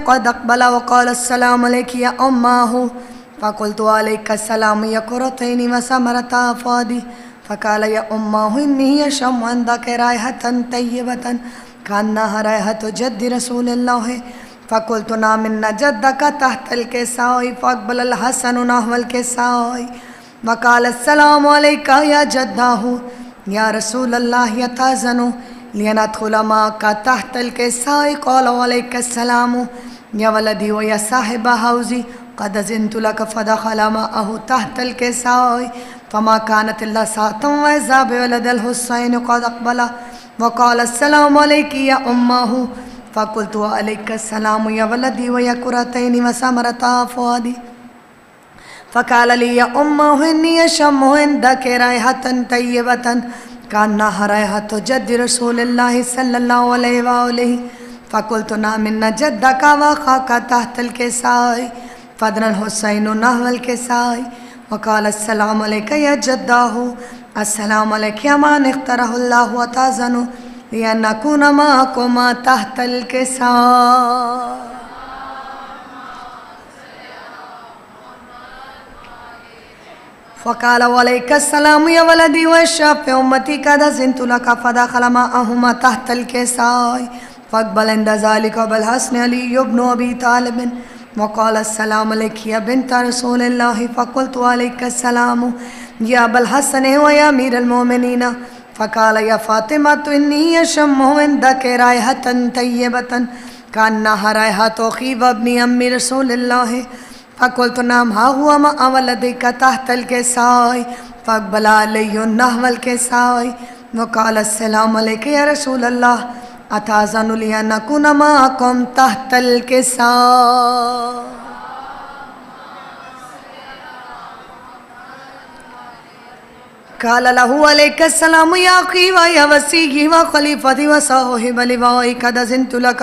قد أقبل وقال السلام عليك يا أماه فقلت عليك السلام يا كرتين وثمرة فؤادي فقال يا أماه إني أشم عندك رائحة طيبة كأنها رائحة جد رسول الله فقلت نعم إن جدك تحت الكساء فأقبل الحسن نحو الكساء وقال السلام عليك يا جداه يا رسول الله يتأذن لأن أدخل معك تحت الكساء قال وعليك السلام يا ولدي ويا صاحب حوزي قد أذنت لك فدخل معه تحت الكساء فما كانت إلا ساعة وإذا بولد الحسين قد أقبل وقال السلام عليك يا أمه فقلت وعليك السلام يا ولدي ويا كرتين وثمرة فؤادي فقال لي يا أمه إني أشم عندك رائحة طيبة كأنها رائحة جد رسول الله صلى الله عليه وآله فقلت نعم إن جدك وأخاك تحت الكساء فدنا الحسين نحو الكساء وقال السلام عليك يا جداه السلام عليك يا من اختاره الله وتأذن لأن أكون معكما تحت الكساء فقال وعليك السلام يا ولدي والشافع أمتي قد أذنت لك فدخل معهما تحت الكساء فاقبل عند ذلك بالحسن علي بن أبي طالب وقال السلام عليك يا بنت رسول الله فقلت وعليك السلام يا أبا الحسن ويا أمير المؤمنين فقال يا فاطمة إني أشم عندك رائحة طيبة كأنها رائحة أخي وابن أم رسول الله فقلت نعم ها هو مع ولدك تحت الكساء فاقبل علي نحو الكساء وقال السلام عليك يا رسول الله أتأذن لي أن أكون معكم تحت الكساء قال له عليك السلام يا أخي ويا وسيعي وخليفتي وصاحب لوائي قد أذنت لك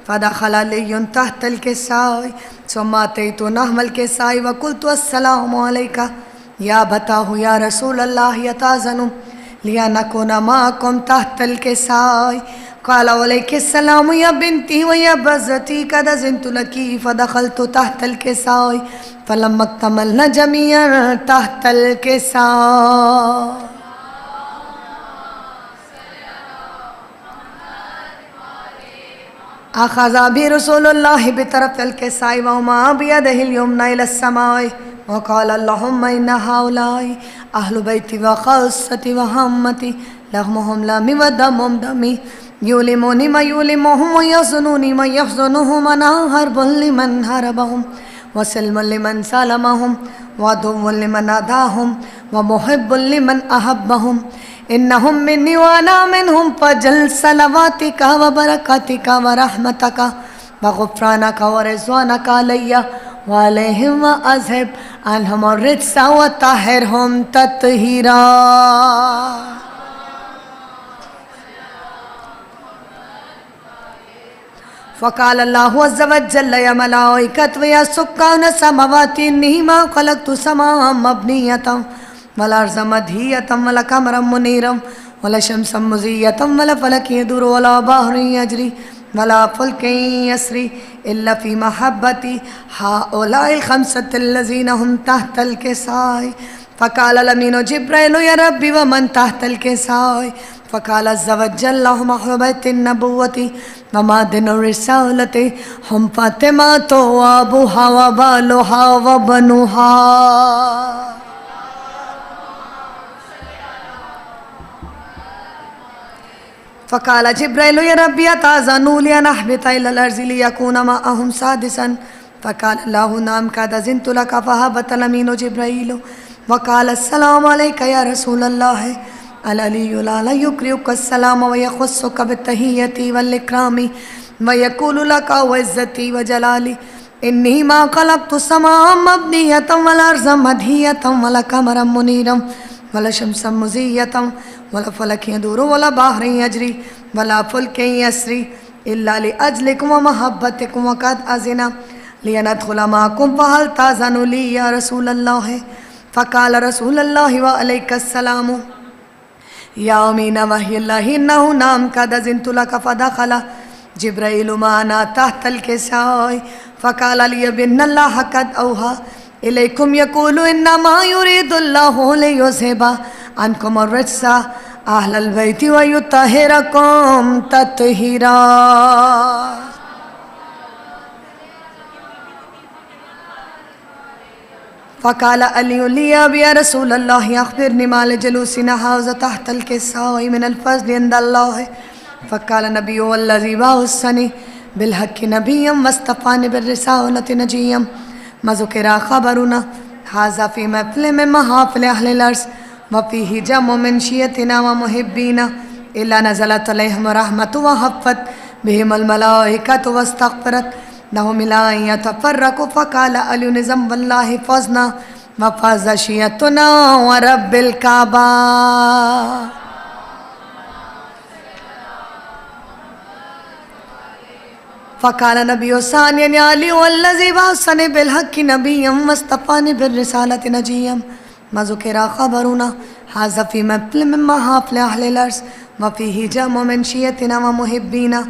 فدخل علي تحت الكساء ثم أتيت نحو الكساء وقلت السلام عليك يا أبتاه يا رسول الله يتأذن لي أن أكون معكم تحت الكساء قال عليك السلام يا بنتي ويا بزتي قد أذنت لك فدخلت تحت الكساء فلما اكتملنا جميعا تحت الكساء أخذ بي رسول الله بطرف الكساء وهما بيده اليمنى إلى السماء وقال اللهم إن هؤلاء أهل بيتي وخاصتي وهمتي لحمهم لحمي ودمهم دمي يؤلموني ما يؤلمهم ويحزنوني ما يحزنهم أنا حرب لمن حاربهم وسلم لمن سالمهم وعدو لمن عاداهم ومحب لمن أحبهم إنهم مني وأنا منهم فجل صلواتك وبركاتك ورحمتك وغفرانك ورضوانك علي وعليهم وأذهب عنهم الرجس وطهرهم تطهيرا. فقال الله عز وجل يا ملائكة ويا سكان السماوات إني ما خلقت سماء مبنية ولا أرض مدهية ولا قمرا منيرا ولا شمسا مزية ولا فلك يدور ولا بحر يجري ولا فلك يسري إلا في محبتي هؤلاء الخمسة الذين هم تحت الكساء. فقال الأمين جبريل يا ربي ومن تحت الكساء؟ فقال عز وجل هم أهل بيت النبوة ومعدن الرسالة هم فاطمة وأبوها وبالها وبنوها. فقال جبريل يا ربي أتأذن لي أن أهبط إلى الأرض ليكون معهم سادسا؟ فقال الله نعم قد أذنت لك. فهبط الأمين جبريل وقال السلام عليك يا رسول الله. العلي الأعلى يقرئك السلام ويخصك بالتحية والإكرام ويقول لك وعزتي وجلالي إني ما خلقت السماء مبنية ولا أرض مدهية ولا قمرا منيرا ولا شمسا مزية ولا فلك يدور ولا بحر يجري ولا فلك يسري إلا لأجلكم ومحبتكم وقد أذن لي أن أدخل معكم فهل تأذن لي يا رسول الله؟ فقال رسول الله وعليك السلام يا أمين وحي الله إنه نعم قد أذنت لك. فدخل جبرائيل معنا تحت الكساء فقال لي بأن الله قد أوحى إليكم يقول إنما يريد الله ليذهب عنكم الرجس أهل البيت ويطهركم تطهيرا. فقال علي لي يا رسول الله أخبرني ما لجلوسنا هذا تحت الكساء من الفضل عند الله. فقال النبي والذي بعثني بالحق نبيا واصطفاني بالرسالة نجيا ما ذكر خبرنا هذا في محفل من محافل أهل الأرض وفيه جمع من شيعتنا ومحبينا إلا نزلت عليهم رحمة وحفت بهم الملائكة واستغفرت لهم إلى أن يتفرقوا. فقال علي نظام والله فزنا وفاز شيعتنا ورب الكعبة. فقال النبي ثانيا يا علي والذي بعثني بالحق نبيا واصطفاني بالرسالة نجيا ما ذكر خبرنا هذا في محفل من محافل أهل الأرض وفيه جمع من شيعتنا ومحبينا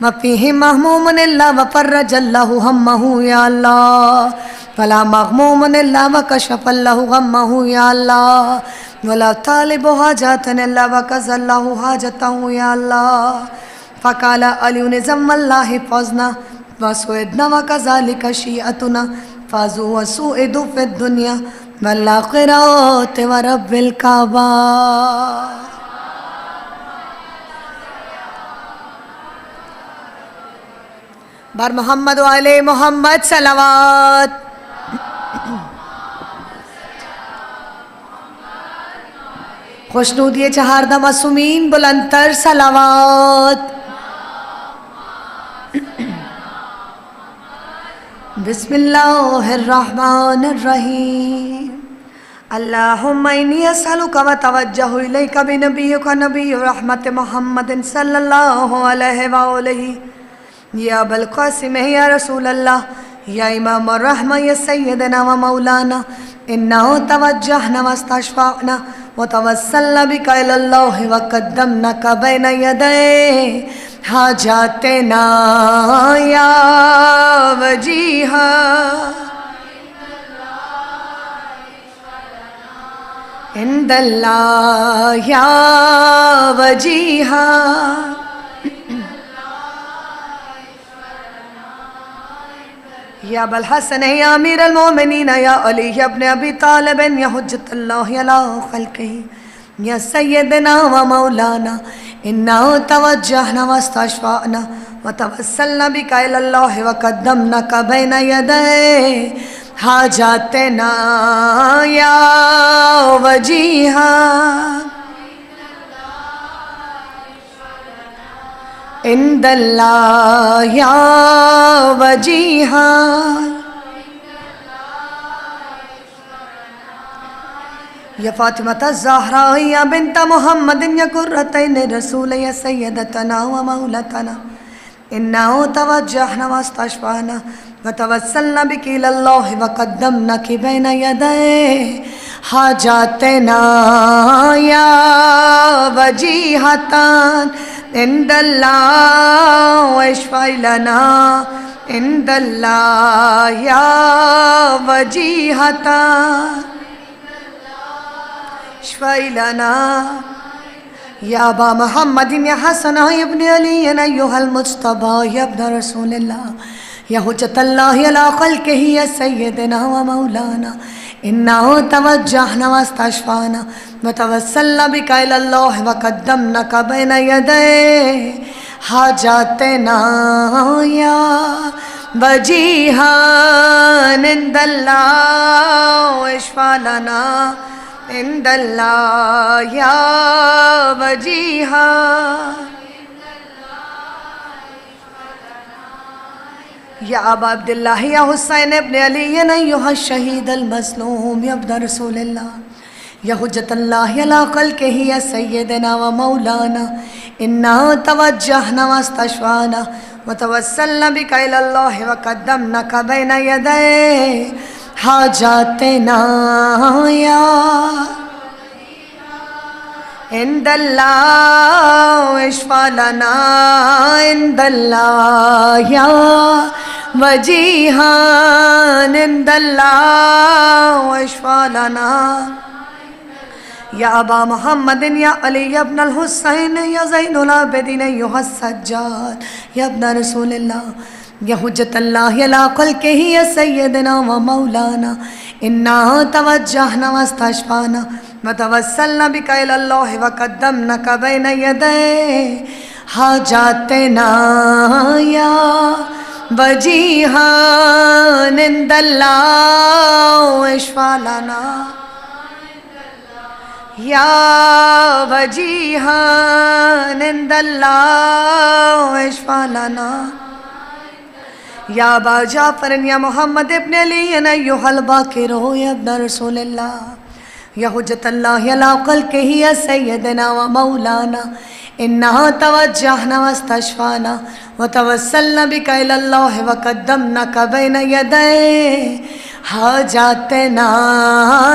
وفيه مهموم إلا وفرج الله همه يا الله فلا مغموم إلا وكشف الله غمه يا الله ولا طالب حاجة إلا وكذا الله حاجته يا الله. فقال علي نظام الله فزنا وسعدنا وكذلك شيعتنا فازوا وسعدوا في الدنيا والآخرة ورب الكعبة. بر محمد و علی محمد صلوات. خوشنودی چہاردہ معصومین بلندتر صلوات. بسم اللہ الرحمن الرحیم. اللہم انی اسألک وتوجہ الیک بنبیک نبی رحمت محمد صلی اللہ علیہ وآلہ یا ابا القاسم یا رسول اللہ یا امام الرحمہ یا سیدنا و مولانا انہو توجہنا واستشفعنا وتوسلنا بک الی اللہ وقدمناک بین یدی حاجاتنا یا وجیہا عند اللہ یا وجیہا یا ابا الحسن یا امیر المومنین یا علی ابن ابی طالب یا حجت اللہ علی خلقہ یا سیدنا و مولانا انہو توجہنا واستشفعنا وتوسلنا بک الی اللہ وقدمناک بین یدی حاجاتنا یا وجیہا عند اللہ یا وجیہا یا فاطمة الزہراء یا بنت محمد یا قرۃ عین رسول یا سیدتنا و مولتنا انہو توجہنا واستشفعنا وتوسلنا بک الی اللہ وقدمناک بین یدی حاجاتنا یا وجیہتان عند اللہ واشفع لنا عند اللہ یا وجیہتان اشفع لنا یا ابا محمد یا حسن ابن علی ایہا المجتبی یا ابن رسول اللہ یا حجت اللہ علی خلقہ یا سیدنا و مولانا انہو توجہنا واستشفعنا وتوسلنا بک الی اللہ وقدمناک بین یدی حاجاتنا یا وجیہا عند اللہ اشفع لنا عند اللہ یا وجیہا یا ابا عبداللہ یا حسین ابن علی ایہا الشہید المظلوم یا ابن رسول اللہ یا حجت اللہ علی خلقہ یا سیدنا و مولانا انہو توجہنا واستشفعنا وتوسلنا بک الی اللہ وقدمناک بین یدی حاجاتنا یا عند الله اشفع لنا عند الله يا وجيها عند الله اشفع لنا يا أبا محمد يا علي ابن الحسين يا زين العابدين أيها السجاد يا ابن رسول الله يا حجة الله لا خلقه يا سيدنا ومولانا إنا توجهنا واستشفعنا وتوسلنا بك إلى الله وقدمناك بين يدي حاجاتنا يا وجيها عند الله اشفع لنا يا وجيها عند الله اشفع لنا يا أبا جعفر يا محمد ابن علي أيها الباكر يا ابن رسول الله يا حجة الله لا خلقه يا سيدنا ومولانا إنا توجهنا واستشفعنا وتوسلنا بك إلى الله وقدمناك بين يدي حاجاتنا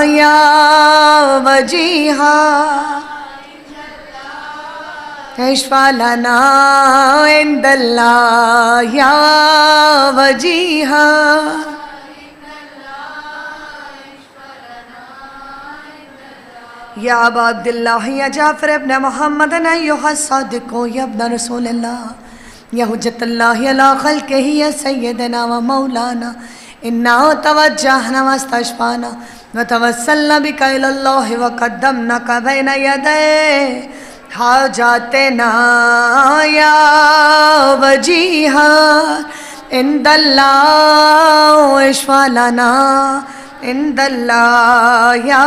يا وجيها اشفع لنا عند الله يا وجيها يا أبا عبد الله يا جعفر ابن محمد أيها الصادق يا ابن رسول الله يا حجة الله لا خلقه يا سيدنا ومولانا إنا توجهنا واستشفعنا وتوسلنا بك إلى الله وقدمناك بين يدي حاجاتنا يا وجيها عند الله اشفع لنا عند الله يا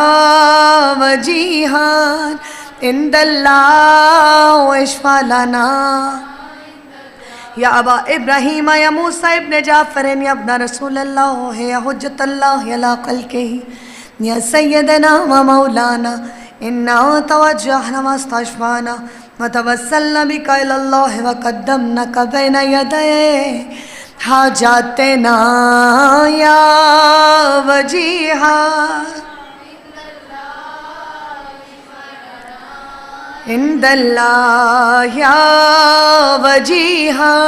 وجيها عند الله اشفع لنا يا أبا إبراهيم يا موسى ابن جعفر يا ابن رسول الله يا حجة الله يا لا خلقه يا سيدنا ومولانا إنا توجهنا واستشفعنا وتوسلنا بك إلى الله وقدمناك بين يدي حاجاتنا يا وجيها عند الله يا وجيها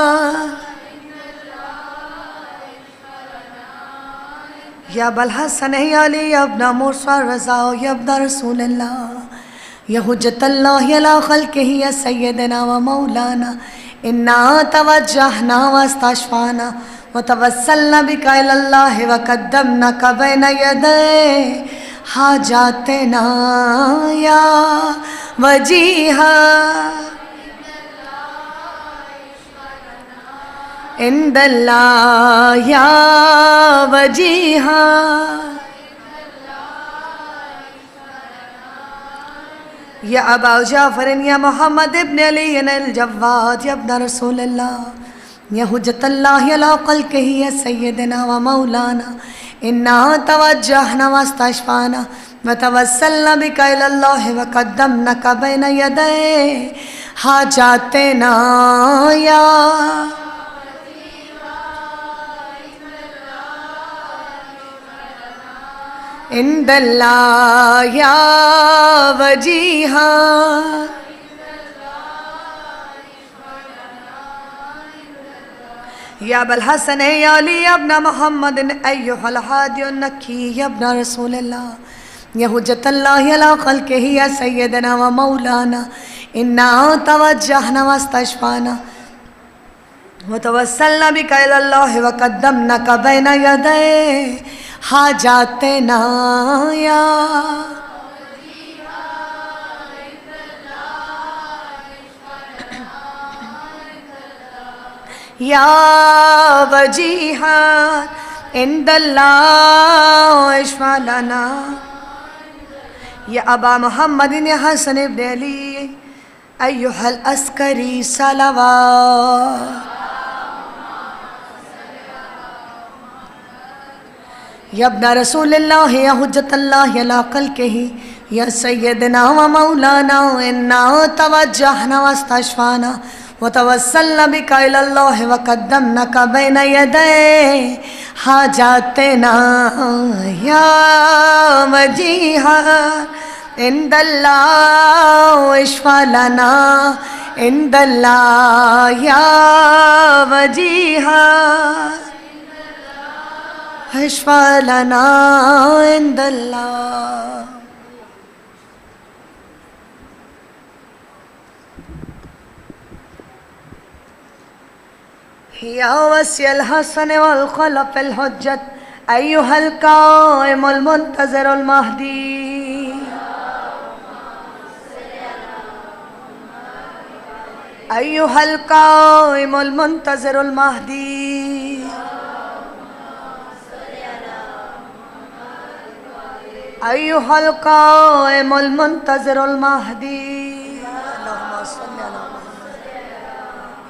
يا أبا الحسن يا علي يا ابن موسى الرضا يا ابن رسول الله يا حجة الله يا لا خلقه يا سيدنا ومولانا إنا توجهنا واستشفعنا وتوسلنا بك إلى الله وقدمناك بين يدي حاجاتنا يا وجيها عند الله يا وجيها يا أبا جعفر يا محمد ابن علي الجواد يا ابن رسول الله يا حجة الله يا لا خلقه يا سيدنا ومولانا إنا توجهنا واستشفعنا وتوسلنا بك إلى الله وقدمناك بين يدي حاجاتنا يا عند الله يا وجيها يا أبا الحسن يا علي يا ابن محمد أيها الهادي النكي يا ابن رسول الله يا حجة الله يا لا خلقه يا سيدنا ومولانا إنا توجهنا واستشفعنا وتوسلنا بك إلى الله وقدمناك بين يدي حاجاتنا يا يا وجيها عند الله اشفع لنا يا أبا محمد يا حسن بن علي أيها العسكري صلوات يا ابن رسول الله يا حجة الله يا لا خلقه يا سيدنا ومولانا إنا توجهنا واستشفعنا وتوسلنا بك إلى الله وقدمناك بين يدي حاجاتنا يا وجيها عند الله اشفع لنا عند الله يا وجيها اشفع لنا عند الله. يا وسي الحسن والخلف الحجة أيها القائم المنتظر المهدي أيها القائم المنتظر المهدي أيها القائم المنتظر المهدي اللهم صل على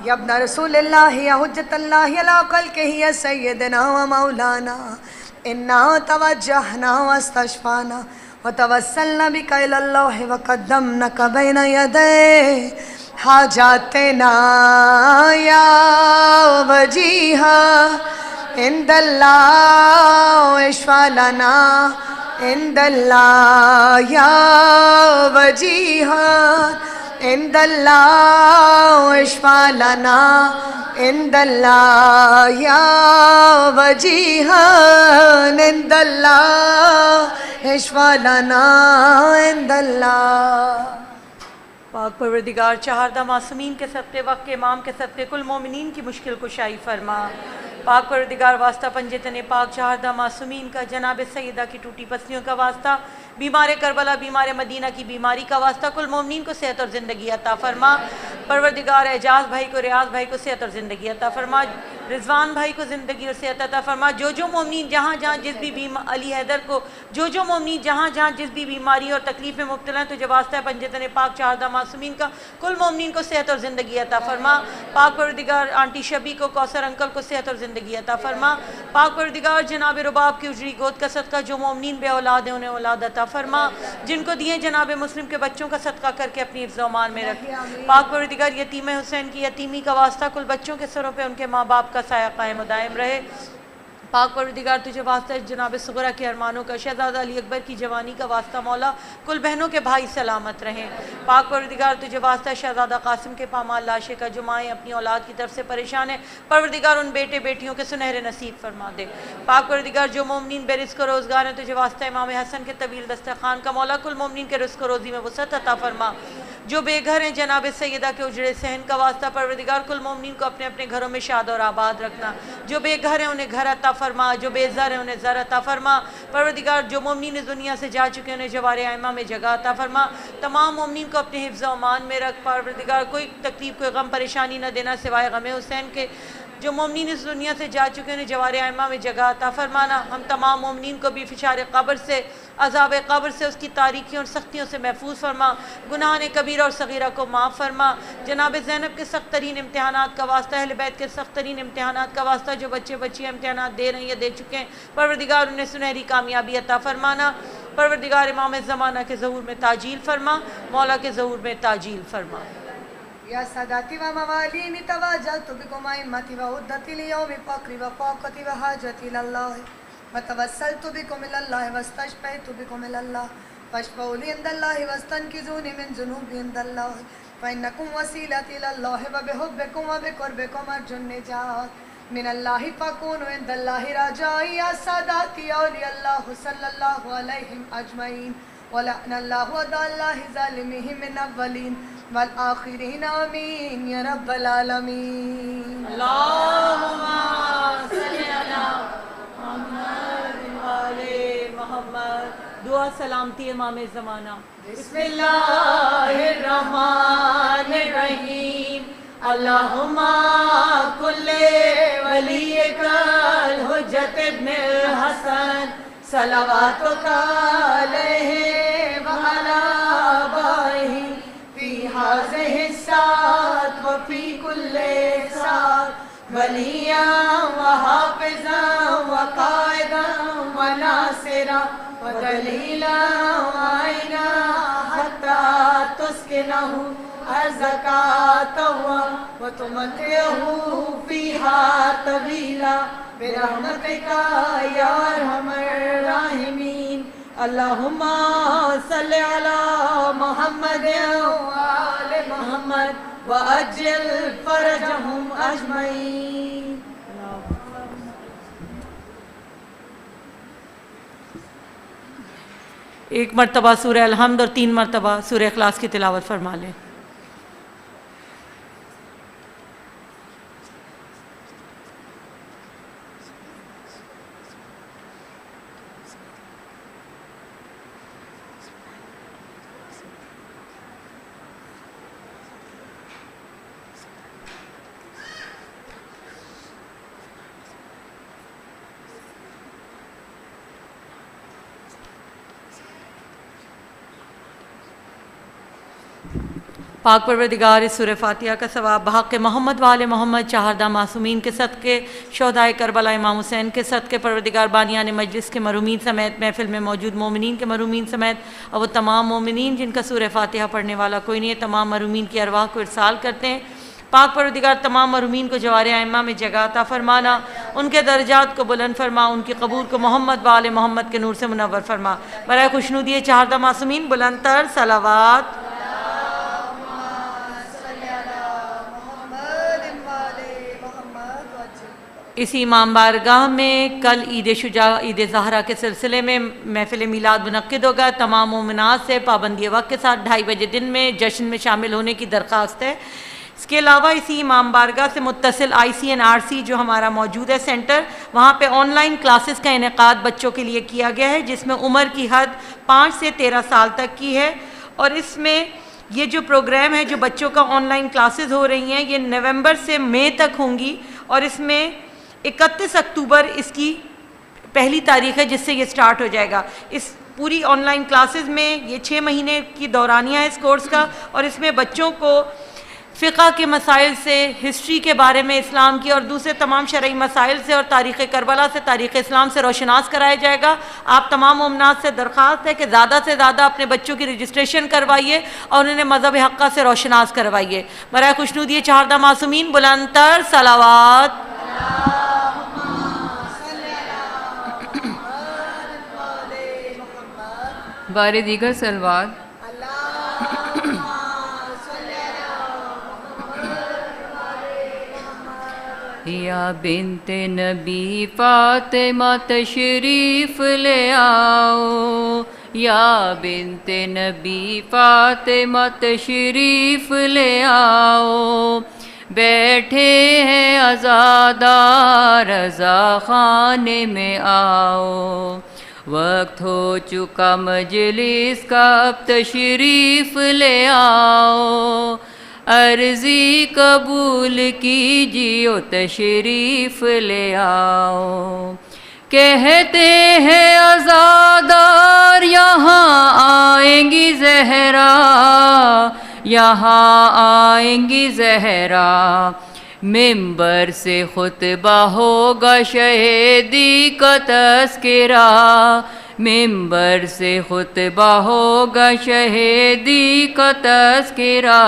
یا ابن رسول اللہ یا حجت اللہ علی خلقہ یا سیدنا و مولانا انا توجہنا واستشفانا وتوسلنا بک الی اللہ وقدمناک بین یدی حاجاتنا یا وجیہا عند اللہ اشفع لنا عند اللہ یا وجیہا عند اللہ اشفع لنا عند اللہ یا وجیہا عند اللہ اشفع لنا عند اللہ. پاک پروردگار چہاردہ معصومین کے صدقے وقت کے امام کے صدقے کل مومنین کی مشکل کشائی فرما. پاک پروردگار واسطہ پنجتن پاک چہاردہ معصومین کا جناب سیدہ کی ٹوٹی پسلیوں کا واسطہ بیمار کربلا بیمار مدینہ کی بیماری کا واسطہ کل مومنین کو صحت اور زندگی عطا فرما. پروردگار اعجاز بھائی کو ریاض بھائی کو صحت اور زندگی عطا فرما. رضوان بھائی کو زندگی اور صحت عطا فرما. جو مومنین جہاں جہاں جس بھی علی حیدر کو جو مومنین جہاں جہاں جس بھی بیماری اور تکلیف میں مبتلا ہیں تجھے واسطہ ہے پنجتن پاک چہاردہ معصومین کا کل مومنین کو صحت اور زندگی عطا فرما. پاک پروردگار آنٹی شبی کو کوثر انکل کو صحت اور زندگی عطا فرما. پاک پروردگار جناب رباب کی اجڑی گود کا صدقہ جو مومنین بے اولاد ہیں انہیں اولاد عطا فرما. جن کو دیے جناب مسلم کے بچوں کا صدقہ کر کے اپنی حفظ و امان میں رکھ. پاک پروردگار یتیم حسین کی یتیمی کا واسطہ کل بچوں کے سروں پہ ان کے ماں باپ کا سایہ قائم و دائم رہے. پاک پروردگار تجھے واسطہ جناب صغرا کے ارمانوں کا شہزادہ علی اکبر کی جوانی کا واسطہ مولا کل بہنوں کے بھائی سلامت رہیں. پاک پروردگار تجھے واسطہ شہزادہ قاسم کے پامال لاشے کا جو مائیں اپنی اولاد کی طرف سے پریشان ہیں پروردگار ان بیٹے بیٹیوں کے سنہرے نصیب فرما دے. پاک پروردگار جو مومنین بے رزق و روزگار ہیں تجھے واسطہ امام حسن کے طویل دسترخوان کا مولا کل مومنین کے رزق و روزی میں وسعت عطا فرما. جو بے گھر ہیں جناب سیدہ کے اجڑے صحن کا واسطہ پروردگار کل مومنین کو اپنے اپنے گھروں میں شاد اور آباد رکھنا. جو بے گھر ہیں انہیں گھر عطا فرما. جو بے زر ہیں انہیں زر عطا فرما. پروردگار جو مومنین اس دنیا سے جا چکے انہیں جوار ائمہ میں جگہ عطا فرما. تمام مومنین کو اپنے حفظ و امان میں رکھ. پروردگار کوئی تکلیف کوئی غم پریشانی نہ دینا سوائے غم حسین کے. جو مومنین اس دنیا سے جا چکے انہیں جوار ائمہ میں جگہ عطا فرمانا. ہم تمام مومنین کو بھی فشار قبر سے عذاب قبر سے اس کی تاریکیوں اور سختیوں سے محفوظ فرما. گناہان کبیرہ اور صغیرہ کو معاف فرما. جناب زینب کے سخت ترین امتحانات کا واسطہ اہل بیت کے سخت ترین امتحانات کا واسطہ جو بچے بچیاں امتحانات دے رہے ہیں یا دے چکے ہیں پروردگار انہیں سنہری کامیابی عطا فرمانا. پروردگار امام زمانہ کے ظہور میں تاجیل فرما. مولا کے ظہور میں تاجیل فرما. یا ساداتی و موالین تواجلت بکم ائمتی و عدتی لیوم فقری و فاقتی و حاجتی للہ وتوسلت بکم الاللہ واستشفیت بکم الاللہ فاشفعوا لی عند اللہ واستنقذونی من ذنوبی عند اللہ فإنکم وسیلتی للہ وبحبکم وبقربکم ارجو النجات من اللہ فکونوا عند اللہ رجائی. یا ساداتی اولیاء اللہ صلی اللہ علیہم اجمعین ولعن اللہ ودع اللہ ظالمہم من اولین والآخرین آمین یا رب العالمین. اللہم صلی علی محمد وعلی محمد. دعا سلامتی امام زمانہ. بسم اللہ الرحمن الرحیم. اللہم کل ولیک الحجت ابن الحسن صلواتک علیہ وعلی آبائہ فی هذه الساعة وفي كل ساعة وليا وحافظا وقائدا وناصرا ودليلا وعينا حتى تسكنه أرضك طوعا وتمتعه فيها طويلا برحمتك يا أرحم الراحمين. اللہم صلی علی محمد وآل محمد وعجل فرجہم اجمعین. ایک مرتبہ سورہ الحمد اور 3 مرتبہ سورہ اخلاص کی تلاوت فرما لیں. پاک پروردگار اس سورہ فاتحہ کا ثواب بحق محمد وآل محمد چہاردہ معصومین کے صدقے، شہدائے کربلا امام حسین کے صدقے، پروردگار بانیان مجلس کے مرحومین سمیت، محفل میں موجود مومنین کے مرحومین سمیت، اور وہ تمام مومنین جن کا سورہ فاتحہ پڑھنے والا کوئی نہیں ہے، تمام مرحومین کی ارواح کو ارسال کرتے ہیں. پاک پروردگار تمام مرحومین کو جوار ائمہ میں جگہ عطا فرمانا، ان کے درجات کو بلند فرما، ان کی قبور کو محمد وآل محمد کے نور سے منور فرما. برائے خوشنودی چہاردہ معصومین بلند تر صلوات. اسی امام بارگاہ میں کل عید شجاع عید زہرا کے سلسلے میں محفل میلاد منعقد ہوگا. تمام مومنات سے پابندی وقت کے ساتھ 2:30 بجے دن میں جشن میں شامل ہونے کی درخواست ہے. اس کے علاوہ اسی امام بارگاہ سے متصل ICNRC جو ہمارا موجود ہے سینٹر، وہاں پہ آن لائن کلاسز کا انعقاد بچوں کے لیے کیا گیا ہے، جس میں عمر کی حد 5 سے 13 سال تک کی ہے. اور اس میں یہ جو پروگرام ہے، جو بچوں کا آن لائن کلاسز ہو رہی ہیں، یہ نومبر سے مئی تک ہوں گی. اور اس میں 31 اکتوبر اس کی پہلی تاریخ ہے جس سے یہ سٹارٹ ہو جائے گا. اس پوری آن لائن کلاسز میں یہ 6 مہینے کی دورانیہ ہے اس کورس کا، اور اس میں بچوں کو فقہ کے مسائل سے، ہسٹری کے بارے میں اسلام کی، اور دوسرے تمام شرعی مسائل سے، اور تاریخ کربلا سے، تاریخ اسلام سے روشناس کرایا جائے گا. آپ تمام مومنات سے درخواست ہے کہ زیادہ سے زیادہ اپنے بچوں کی رجسٹریشن کروائیے اور انہیں مذہب حقہ سے روشناس کروائیے. برائے خوشنودی چہاردہ معصومین بلند تر صلوات. بار دیگر سلوات. یا بنت نبی فاطمہ تشریف لے آؤ، یا بنت نبی فاطمہ تشریف لے آؤ. بیٹھے ہیں عزادار رضا خانے میں آؤ. وقت ہو چکا مجلس کا اب تشریف لے آؤ. عرضی قبول کیجیو تشریف لے آؤ. کہتے ہیں عزادار یہاں آئیں گی زہرا، یہاں آئیں گی زہرا. ممبر سے خطبہ ہوگا شہیدی کا تذکرہ، ممبر سے خطبہ ہوگا شہیدی کا تذکرہ.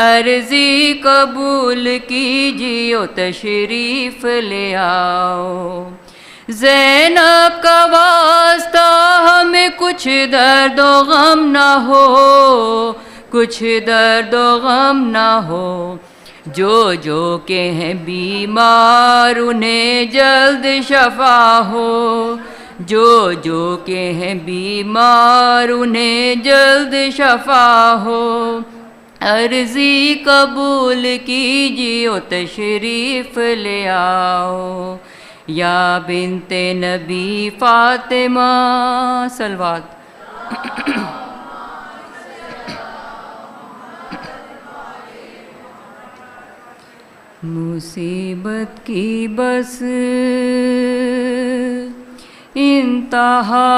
عرضی قبول کیجیو تشریف لے آؤ. زینب کا واسطہ ہمیں کچھ درد و غم نہ ہو، کچھ درد و غم نہ ہو. جو کہ ہیں بیمار انہیں جلد شفا ہو، جو کہ ہیں بیمار انہیں جلد شفا ہو. عرضی قبول کیجیو تشریف لے آؤ. یا بنت نبی فاطمہ صلوات. مصیبت کی بس انتہا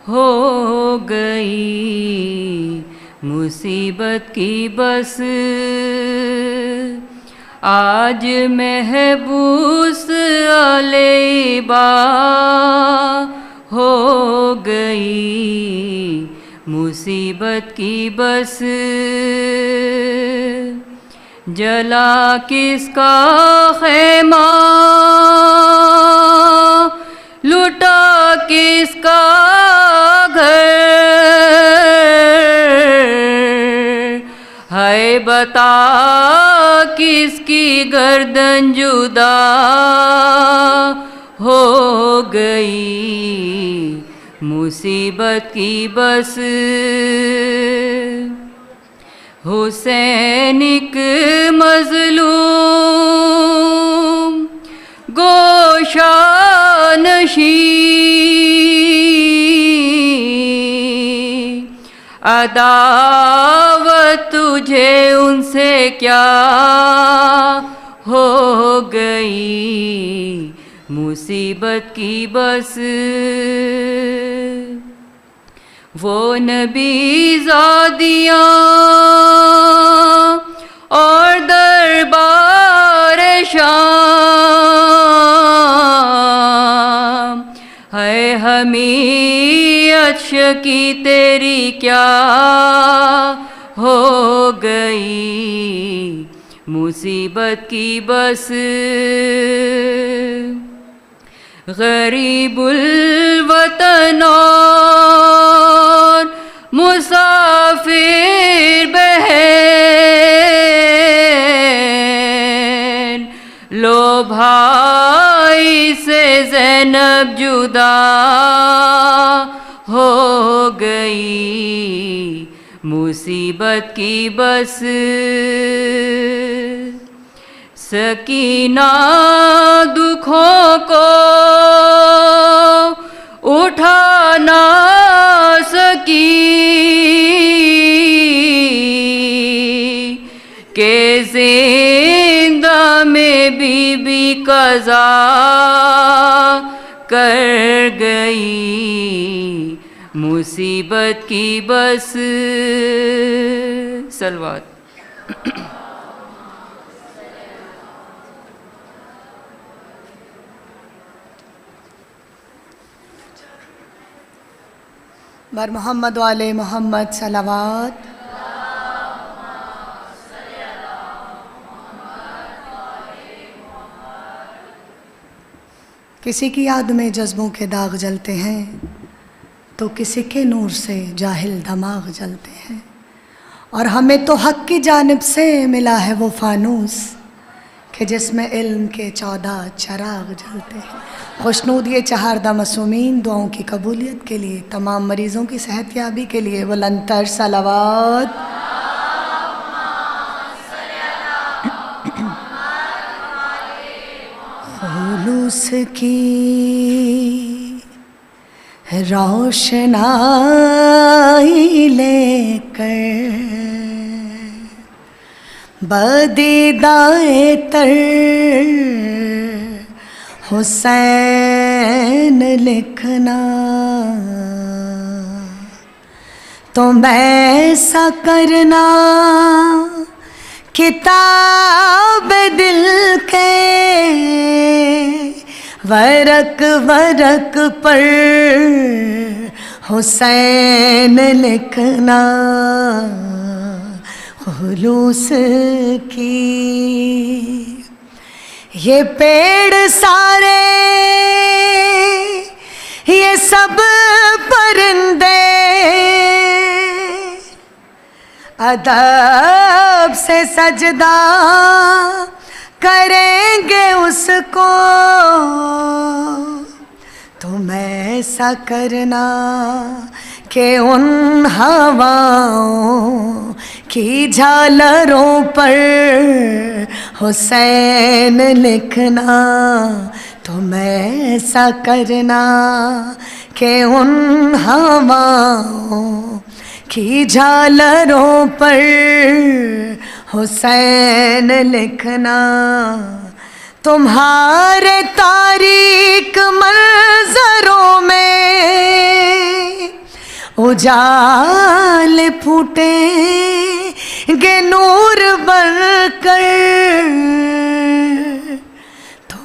ہو گئی، مصیبت کی بس آج محبوس علیبا ہو گئی. مصیبت کی بس جلا کس کا خیمہ لوٹا کس کا گھر ہے بتا کس کی گردن جدا ہو گئی مصیبت کی بس حسین ایک مظلوم گوشہ نشین عداوت تجھے ان سے کیا ہو گئی مصیبت کی بس وہ نبی زادیاں اور دربار شام ہے حمیت شکی تیری کیا ہو گئی مصیبت کی بس غریب الوطن اور مسافر بہن لو بھائی سے زینب جدا ہو گئی مصیبت کی بس سکینہ دکھوں کو اٹھا نہ سکی کہ زندہ میں بی بی قضا کر گئی مصیبت کی بس صلوات بر محمد والے محمد صلوات کسی کی یاد میں جذبوں کے داغ جلتے ہیں تو کسی کے نور سے جاہل دماغ جلتے ہیں اور ہمیں تو حق کی جانب سے ملا ہے وہ فانوس کہ جس میں علم کے 14 چراغ جلتے ہیں۔ خوشنود یہ چہاردہ معصومین دعاؤں کی قبولیت کے لیے، تمام مریضوں کی صحت یابی کے لیے بلندتر صلوات۔ خلوص کی روشنائی لے کر بدیدائے تر حسین لکھنا، تم ایسا کرنا کتاب دل کے ورق ورق پر حسین لکھنا، خلوص کی یہ پیڑ سارے یہ سب پرندے ادب سے سجدہ کریں گے اس کو، تم ایسا کرنا کہ ان ہواؤں کی جھالروں پر حسین لکھنا، تم ایسا کرنا کہ ان ہواؤں کی جھالروں پر حسین لکھنا، تمہارے تاریک منظروں میں اجال پھوٹیں گے نور بن کر، تو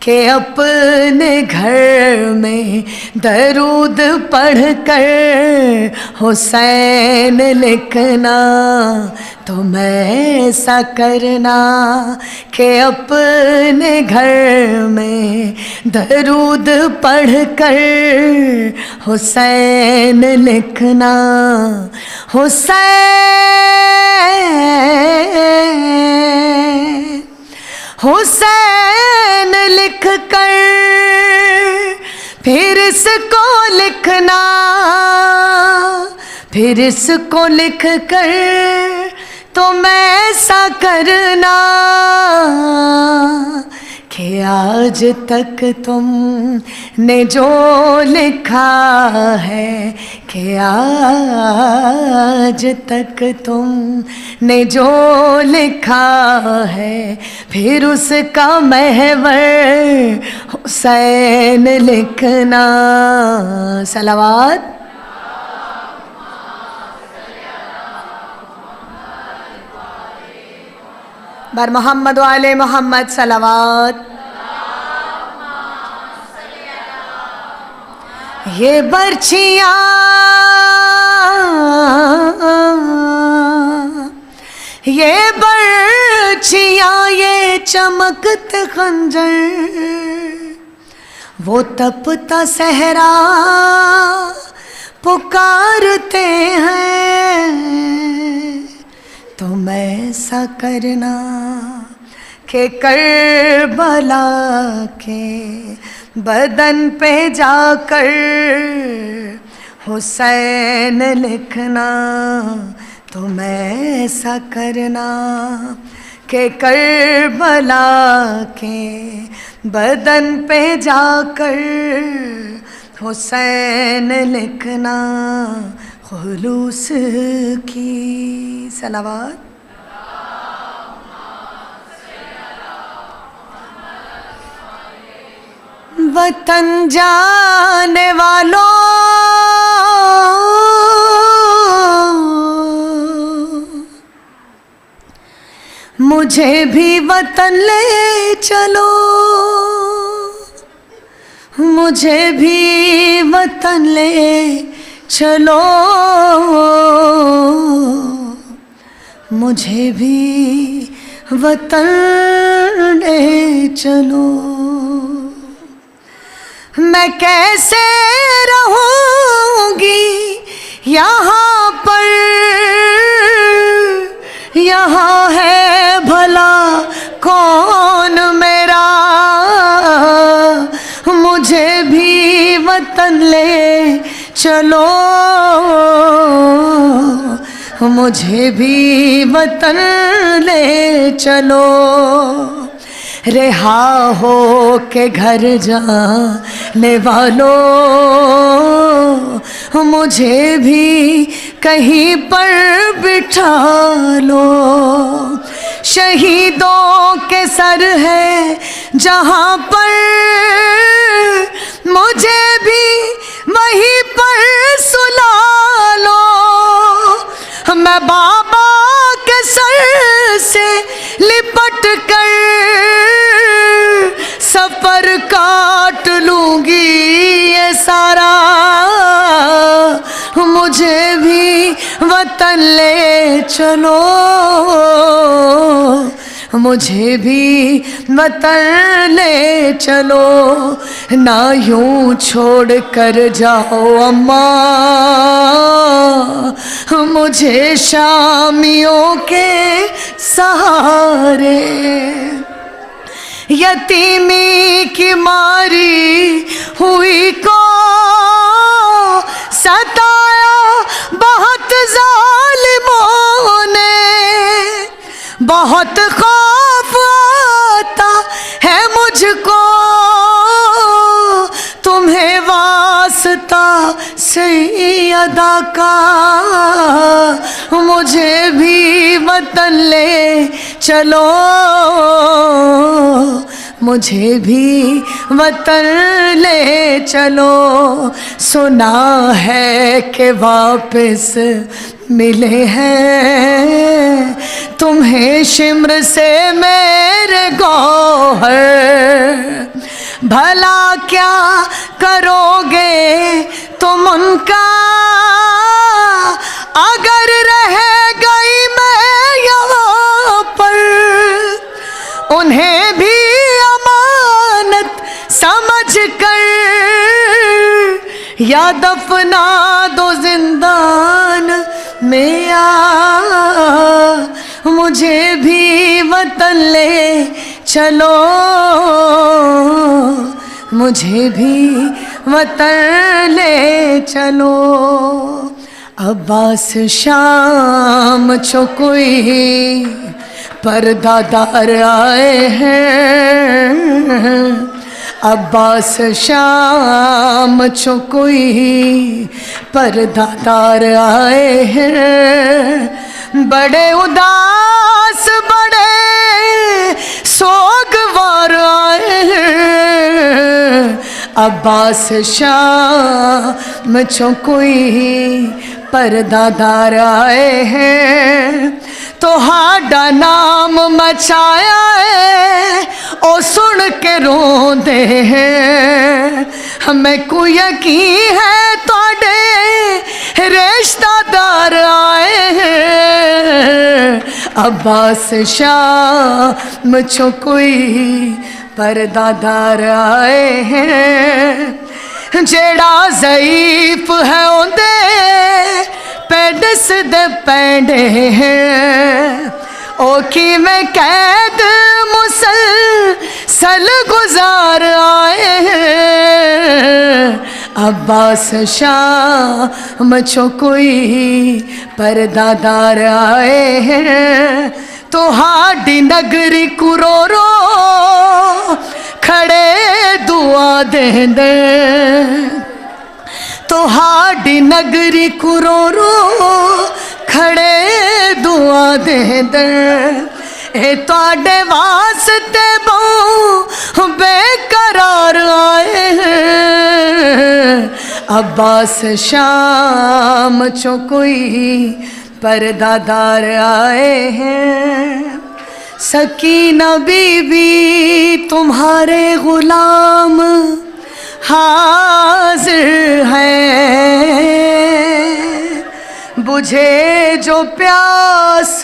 کہ اپنے گھر میں درود پڑھ کر حسین لکھنا. تم ایسا کرنا کہ اپنے گھر میں درود پڑھ کر حسین لکھنا. حسین لکھ کر پھر اس کو لکھنا, پھر اس کو لکھ کر تم ایسا کرنا کہ آج تک تم نے جو لکھا ہے, کہ آج تک تم نے جو لکھا ہے پھر اس کا محور حسین لکھنا. صلوات. بر محمد و آل محمد صلوات. یہ برچیاں یہ چمکتے خنجر, وہ تپتا صحرا پکارتے ہیں. تم ایسا کرنا کہ کربلا کے بدن پہ جا کر حسین لکھنا. تم ایسا کرنا کہ کربلا کے بدن پہ جا کر حسین لکھنا. خلوص کی صلوات. وطن جانے والوں مجھے بھی وطن لے چلو, مجھے بھی وطن لے چلو, مجھے بھی وطن لے چلو. میں کیسے رہوں گی یہاں پر, یہاں ہے بھلا کون میرا, مجھے بھی وطن لے چلو, مجھے بھی وطن لے چلو. رہا ہو کے گھر جانے والوں مجھے بھی کہیں پر بٹھا لو. شہیدوں کے سر ہے جہاں پر مجھے بھی وہیں پر سلا لو. میں بابا کے سر سے لپٹ کر سفر کاٹ لوں گی یہ سارا, مجھے بھی وطن لے چلو, مجھے بھی وطن لے چلو. نہ یوں چھوڑ کر جاؤ اماں مجھے شامیوں کے سہارے. یتیمی کی ماری ہوئی کو ستایا بہت ظالموں نے, بہت خوف آتا ہے مجھ کو تمہیں واسطہ سیدہ کا, مجھے بھی وطن لے چلو, مجھے بھی وطن لے چلو. سنا ہے کہ واپس ملے ہیں تمہیں شمر سے میرے گوہر، بھلا کیا کرو گے تم ان کا اگر رہ گئی میں یہاں پر، انہیں بھی امانت سمجھ کر یا دفنا دو زندان میں، یا مجھے بھی وطن لے چلو، مجھے بھی وطن لے چلو۔ عباس شام چو کوئی پردہ دار آئے ہیں، عباس شام چو کوئی پردہ دار آئے ہیں، بڑے اداس بڑے سوگوار آئے ہیں، عباس شام چو کوئی پردہ دار آئے ہیں، تو ہاڈا نام مچایا ہے او سن کے روندے ہیں، ہمیں کو یقین ہے تواڈے رشتہ دار آئے ہیں، عباس شام چو کوئی پردہ دار آئے ہیں، جیڑا ضعیف ہے اوندے پیڈس دے پینڈے ہیں، او کی میں قید مسلسل گزار آئے ہیں، عباس شام چو کوئی پردہ دار آئے ہیں، تو ہاڈی نگری کو رو رو کھڑے دعا دیں دے، تو ہاڈی نگری کو رو رو کھڑے دعا دیں دے، اے تواڈے واسطے بہوں بے قرار آئے ہیں، عباس شام چو کوئی پردہ دار آئے ہیں، سکینہ بی بی تمہارے غلام حاضر ہے، بجھے جو پیاس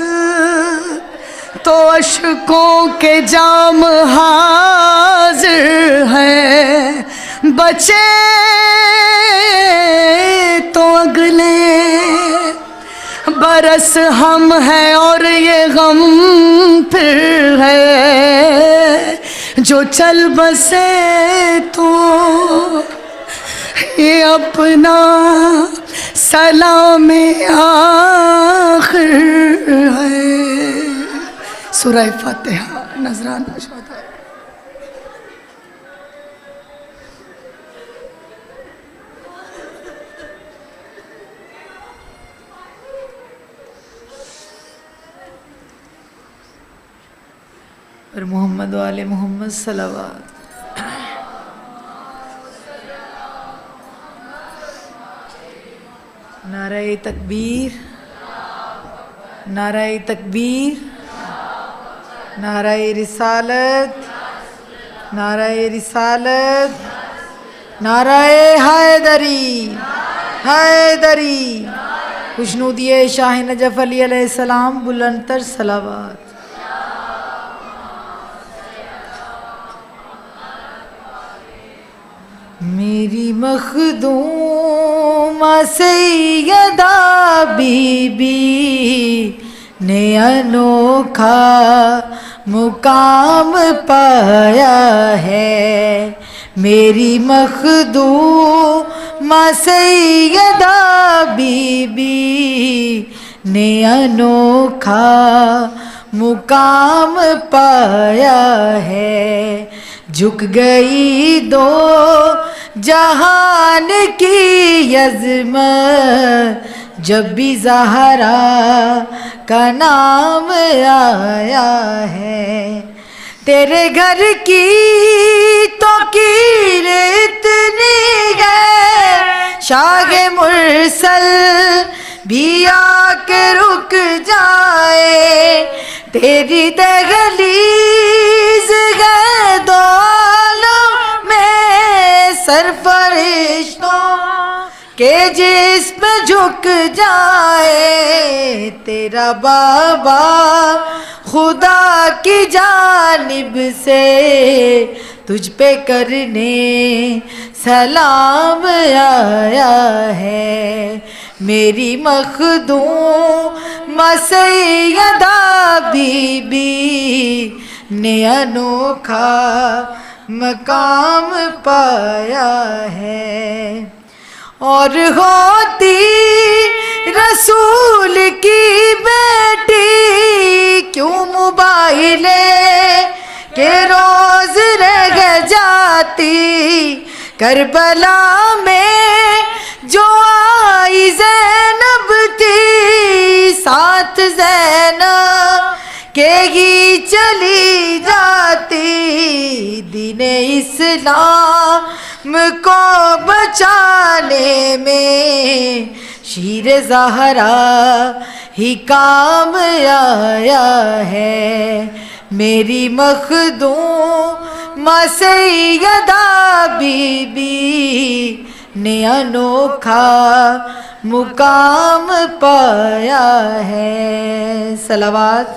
تو اشکوں کے جام حاضر ہے، بچے تو اگلے برس ہم ہیں اور یہ غم پھر ہے، جو چل بسے تو یہ اپنا سلام آخر ہے۔ سورہ فاتحہ نذرانہ شہداء۔ اور محمد و آل محمد صلوات۔ نعرہ تکبیر، نعرہ تکبیر، نعرہ رسالت، نعرہ رسالت، نعرہ حیدری، حیدری، خوشنودی شاہ نجف علی علیہ السلام، بلند تر صلوات۔ میری مخدومہ سیدہ بی بی نے انوکھا مقام پایا ہے، میری مخدومہ سیدہ بی بی نے انوکھا مقام پایا ہے، جھک گئی دو جہان کی عظمت جب بھی زہرا کا نام آیا ہے، تیرے گھر کی توقیر اتنی ہے، شاہ مرسل بھی آ کے رک جائے، تیری دہلیز ہے دو عالم میں سرفرشتوں کہ جس پہ جھک جائے، تیرا بابا خدا کی جانب سے تجھ پہ کرنے سلام آیا ہے، میری مخدوم سیدہ بی بی نے انوکھا مقام پایا ہے، اور ہوتی رسول کی بیٹی کیوں موبائلے کہ روز رہ جاتی، کربلا میں جو آئی زینب تھی ساتھ زینب کہ ہی چلی جاتی، دین اسلام کو بچانے میں شیر زہرا ہی کام آیا ہے، میری مخدوم سیدہ بی بی نے انوکھا مقام پایا ہے۔ صلوات۔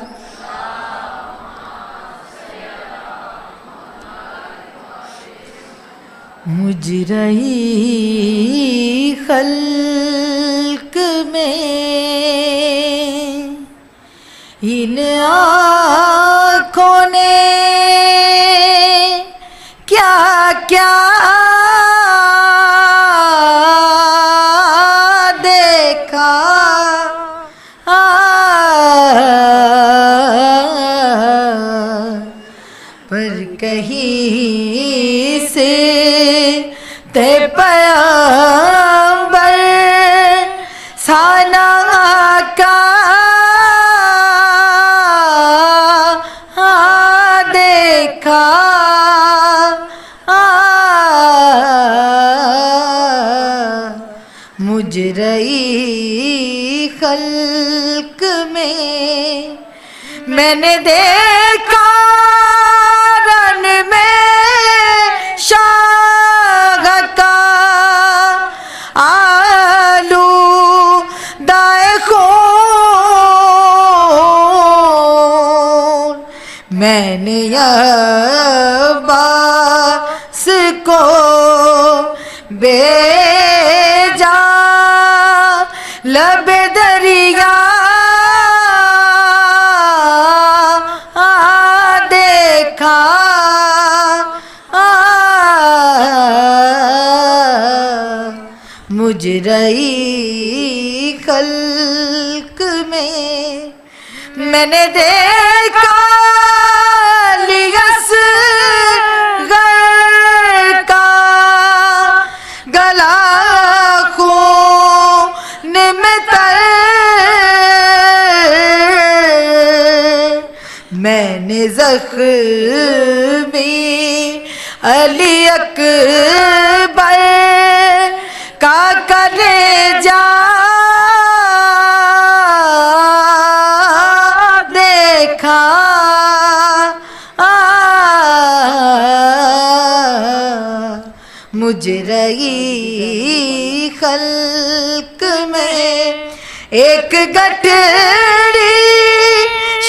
مجرئی خلق میں ان آنکھوں نے کیا کیا دیکھا، پر کہیں سے تے پیغمبر سانا کا دیکھا، مجرئی خلق میں نے دیکھا رن میں شاہ کا آلو دائے خون، میں نے عباس کو بھیجا لب دریا دیکھا، مجرئی خلق میں نے دیکھا لیس گر کا گلا خون میں تر، میں نے زخمی علی اکبر کا کلیجہ دیکھا، مجرئی خلق میں ایک گٹھڑی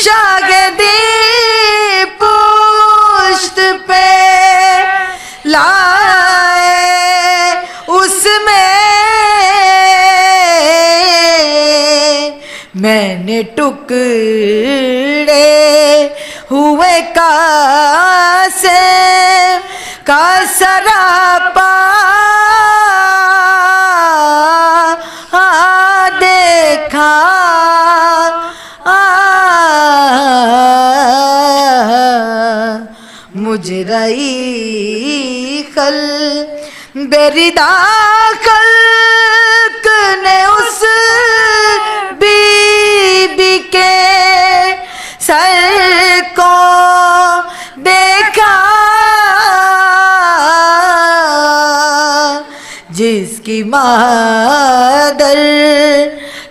شاگردی پشت پہ لائے، اس میں نے ٹکڑے ہوئے قاسم کا سراپا دیکھا، مجرئی خلق بیریدہ خلق نے اس بی بی کے سر کو دیکھا، جس کی مادر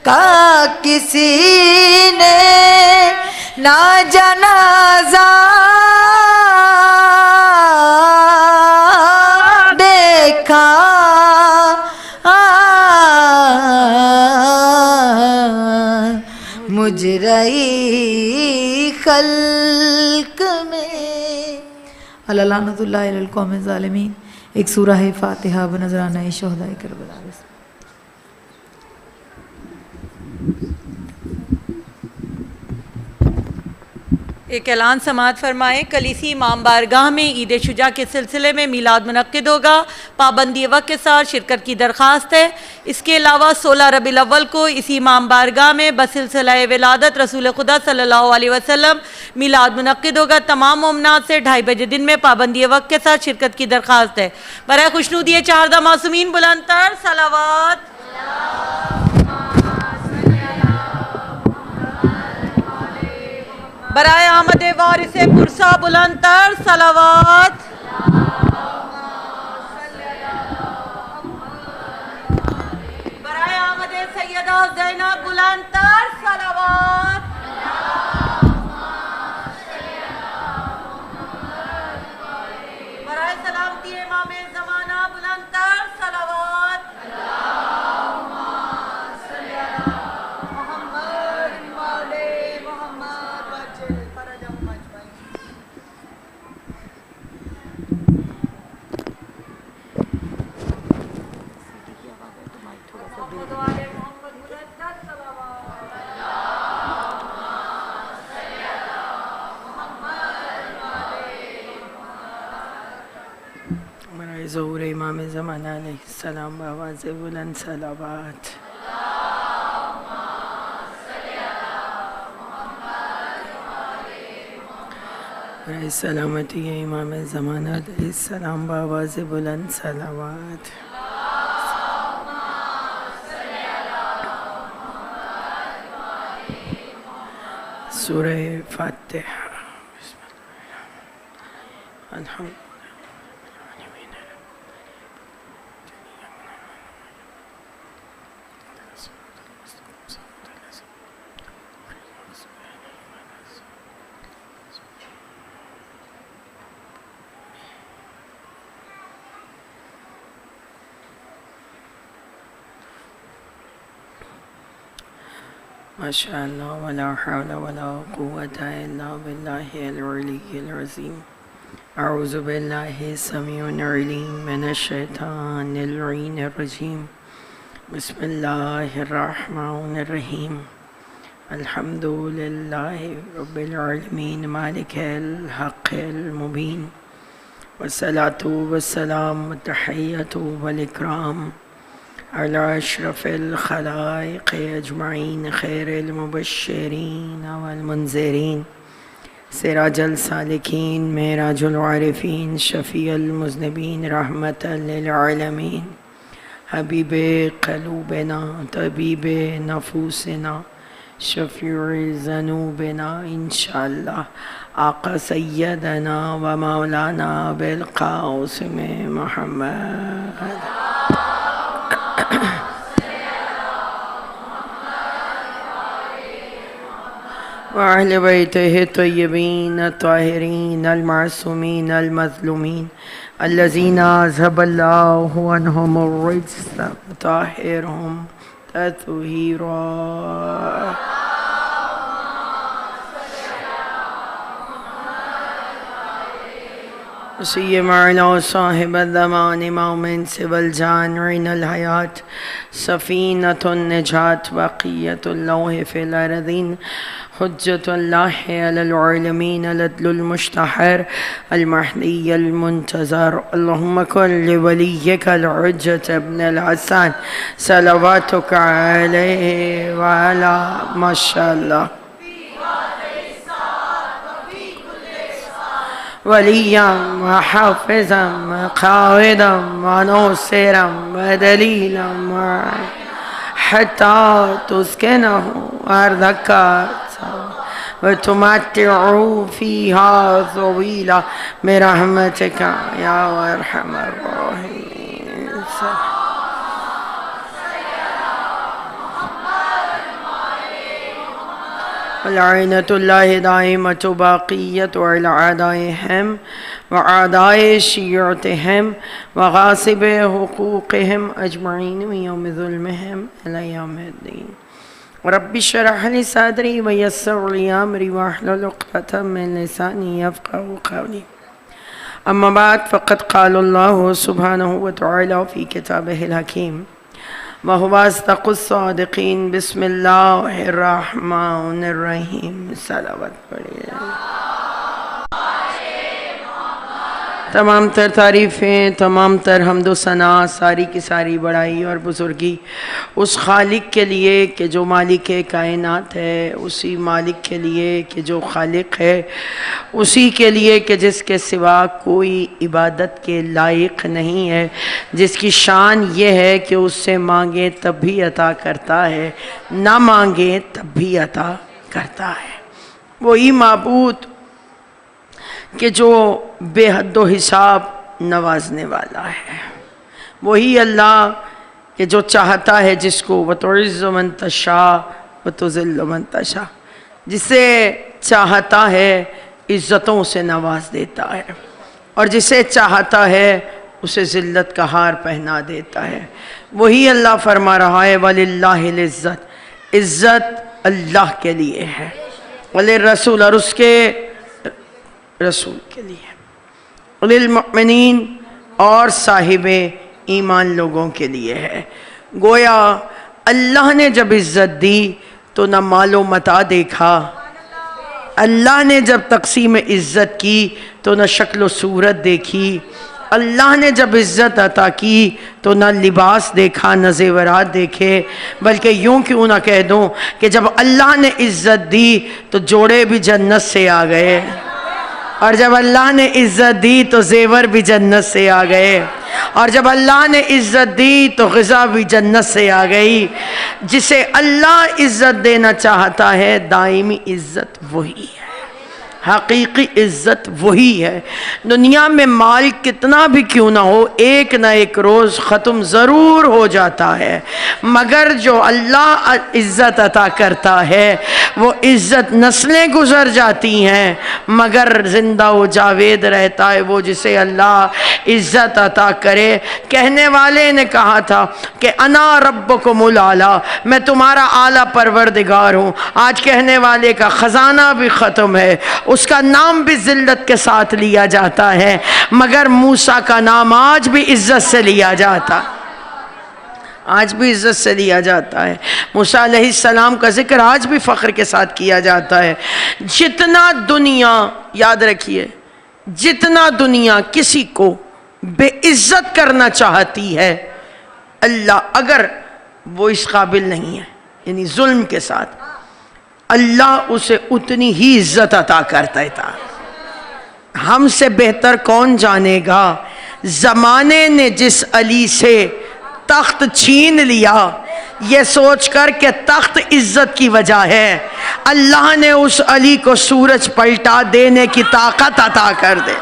کا کسی نے نہ جنازہ دیکھا، مجرئی خلق میں۔ اللہ لعنت اللہ علی القوم الظالمین۔ ایک سورہ فاتحہ بنظرانہ شہداء کربلا۔ ایک اعلان سماعت فرمائیں۔ کل اسی امام بارگاہ میں عید شجاع کے سلسلے میں میلاد منعقد ہوگا، پابندی وقت کے ساتھ شرکت کی درخواست ہے۔ اس کے علاوہ 16 ربیع الاول کو اسی امام بارگاہ میں بسلسلہ ولادت رسول خدا صلی اللہ علیہ وسلم میلاد منعقد ہوگا۔ تمام مومنات سے 2:30 بجے دن میں پابندی وقت کے ساتھ شرکت کی درخواست ہے۔ برائے خوشنودی چہاردہ معصومین بلند تر صلوات۔ برائے آمد وارث پرسا بلند تر صلوات۔ برائے آمد سیدہ زینب بلند تر صلوات۔ برائے سلامتی امام زمانہ بلند تر صلوات۔ ظہور امام زمانہ علیہ السلام بآواز بلند صلوات۔ برائے سلامتی امام زمانہ علیہ السلام بآواز بلند صلوات۔ سورہ فاتحہ۔ الحمد ماشاء اللہ ولا حول ولا قوة الا باللہ العلی العظیم۔ اعوذ باللہ السمیع العلیم من الشیطان اللعین الرجیم۔ بسم اللہ الرحمن الرحیم۔ الحمد للہ رب العالمین مالک الحق المبین، والصلاة والسلام والتحیۃ والاکرام علی اشرف الخلائق اجمعین، خیر المبشرین والمنذرین، سراج السالکین معراج العارفین، شفیع المذنبین، رحمت للعالمین، حبیب قلوبنا، طبیب نفوسنا، شفیع ذنوبنا انشاءاللہ، آقا سیدنا و مولانا بالقاسم محمد وأهل بيته الطيبين الطاهرين المعصومين المظلومين الذين أذهب الله عنهم الرجس وطهرهم تطهيرا۔ سيما على صاحب الزمان مومن سوى الجانعين الحياة، سفينة النجاة، بقية الله في الأرضين، حجة الله على العالمين، العدل المشتهر، المهدي المنتظر۔ اللهم كن لوليك الحجة ابن الحسن صلواتك عليه وعلى ما شاء الله وليا وحافظا وقائدا وناصرا ودليلا حتى تسكنه أرضك وتمتعه فيها طويلا برحمتك يا أرحم الراحمين۔ لعنت اللہ دائمۃ باقیۃ علی اعدائہم وأعداء شیعتہم وغاصب حقوقہم اجمعین یوم ظلمہم الی یوم الدین رب اشرح لی صدری ویسر لی امری واحلل عقدۃ من لسانی یفقہوا قولی اما بعد فقد قال اللہ سبحانہ وتعالی فی کتابہ الحکیم وَهُوَ أَصْدَقُ الصَّادِقِينَ بسم اللہ الرحمن الرحیم صلوات پڑھیے۔ تمام تر تعریفیں، تمام تر حمد و ثنا، ساری کی ساری بڑائی اور بزرگی اس خالق کے لیے کہ جو مالک کائنات ہے، اسی مالک کے لیے کہ جو خالق ہے، اسی کے لیے کہ جس کے سوا کوئی عبادت کے لائق نہیں ہے، جس کی شان یہ ہے کہ اس سے مانگیں تب بھی عطا کرتا ہے، نہ مانگیں تب بھی عطا کرتا ہے۔ وہی معبود کہ جو بے حد و حساب نوازنے والا ہے، وہی اللہ کہ جو چاہتا ہے جس کو وَتُعِزُّ مَن تَشَاءُ وَتُذِلُّ مَن تَشَاءُ، جسے چاہتا ہے عزتوں سے نواز دیتا ہے، اور جسے چاہتا ہے اسے ذلت کا ہار پہنا دیتا ہے۔ وہی اللہ فرما رہا ہے وَلِلَّهِ الْعِزَّةُ، عزت اللہ کے لیے ہے، وَلِلرَّسُولِ، اور اس کے رسول کے لیے، للمؤمنین، اور صاحب ایمان لوگوں کے لیے ہے۔ گویا اللہ نے جب عزت دی تو نہ مال و متاع دیکھا، اللہ نے جب تقسیم عزت کی تو نہ شکل و صورت دیکھی، اللہ نے جب عزت عطا کی تو نہ لباس دیکھا، نہ زیورات دیکھے، بلکہ یوں کیوں نہ کہہ دوں کہ جب اللہ نے عزت دی تو جوڑے بھی جنت سے آ گئے، اور جب اللہ نے عزت دی تو زیور بھی جنت سے آ گئے، اور جب اللہ نے عزت دی تو غذا بھی جنت سے آ گئی۔ جسے اللہ عزت دینا چاہتا ہے دائمی عزت وہی ہے، حقیقی عزت وہی ہے۔ دنیا میں مال کتنا بھی کیوں نہ ہو، ایک نہ ایک روز ختم ضرور ہو جاتا ہے، مگر جو اللہ عزت عطا کرتا ہے وہ عزت نسلیں گزر جاتی ہیں مگر زندہ و جاوید رہتا ہے وہ جسے اللہ عزت عطا کرے۔ کہنے والے نے کہا تھا کہ انا ربکم الاعلی، میں تمہارا اعلیٰ پروردگار ہوں، آج کہنے والے کا خزانہ بھی ختم ہے، اس کا نام بھی ذلت کے ساتھ لیا جاتا ہے، مگر موسیٰ کا نام آج بھی عزت سے لیا جاتا ہے، آج بھی عزت سے لیا جاتا ہے۔ موسیٰ علیہ السلام کا ذکر آج بھی فخر کے ساتھ کیا جاتا ہے۔ جتنا دنیا، یاد رکھیے، جتنا دنیا کسی کو بے عزت کرنا چاہتی ہے، اللہ اگر وہ اس قابل نہیں ہے، یعنی ظلم کے ساتھ، اللہ اسے اتنی ہی عزت عطا کرتا تھا۔ ہم سے بہتر کون جانے گا، زمانے نے جس علی سے تخت چھین لیا یہ سوچ کر کہ تخت عزت کی وجہ ہے، اللہ نے اس علی کو سورج پلٹا دینے کی طاقت عطا کر دے۔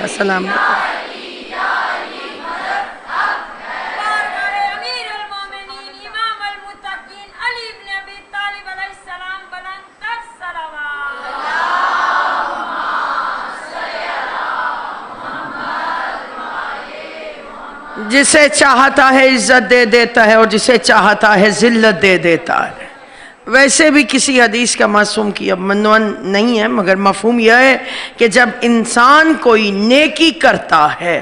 السلام علیکم۔ جسے چاہتا ہے عزت دے دیتا ہے اور جسے چاہتا ہے ذلت دے دیتا ہے۔ ویسے بھی کسی حدیث کا معصوم کی اب منون نہیں ہے، مگر مفہوم یہ ہے کہ جب انسان کوئی نیکی کرتا ہے،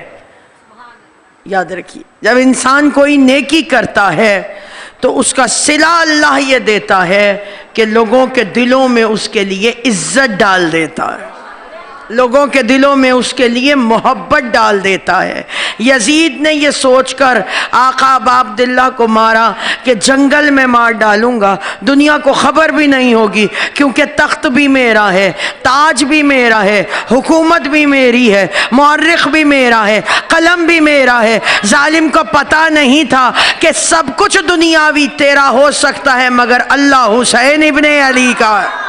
یاد رکھیے، جب انسان کوئی نیکی کرتا ہے تو اس کا صلہ اللہ یہ دیتا ہے کہ لوگوں کے دلوں میں اس کے لیے عزت ڈال دیتا ہے، لوگوں کے دلوں میں اس کے لیے محبت ڈال دیتا ہے۔ یزید نے یہ سوچ کر آقا ابا عبداللہ کو مارا کہ جنگل میں مار ڈالوں گا، دنیا کو خبر بھی نہیں ہوگی، کیونکہ تخت بھی میرا ہے، تاج بھی میرا ہے، حکومت بھی میری ہے، مورخ بھی میرا ہے، قلم بھی میرا ہے۔ ظالم کو پتہ نہیں تھا کہ سب کچھ دنیاوی تیرا ہو سکتا ہے مگر اللہ حسین ابن علی کا ہے۔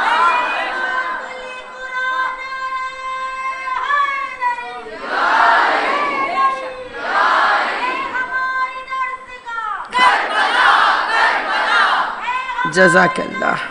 جزاک اللہ.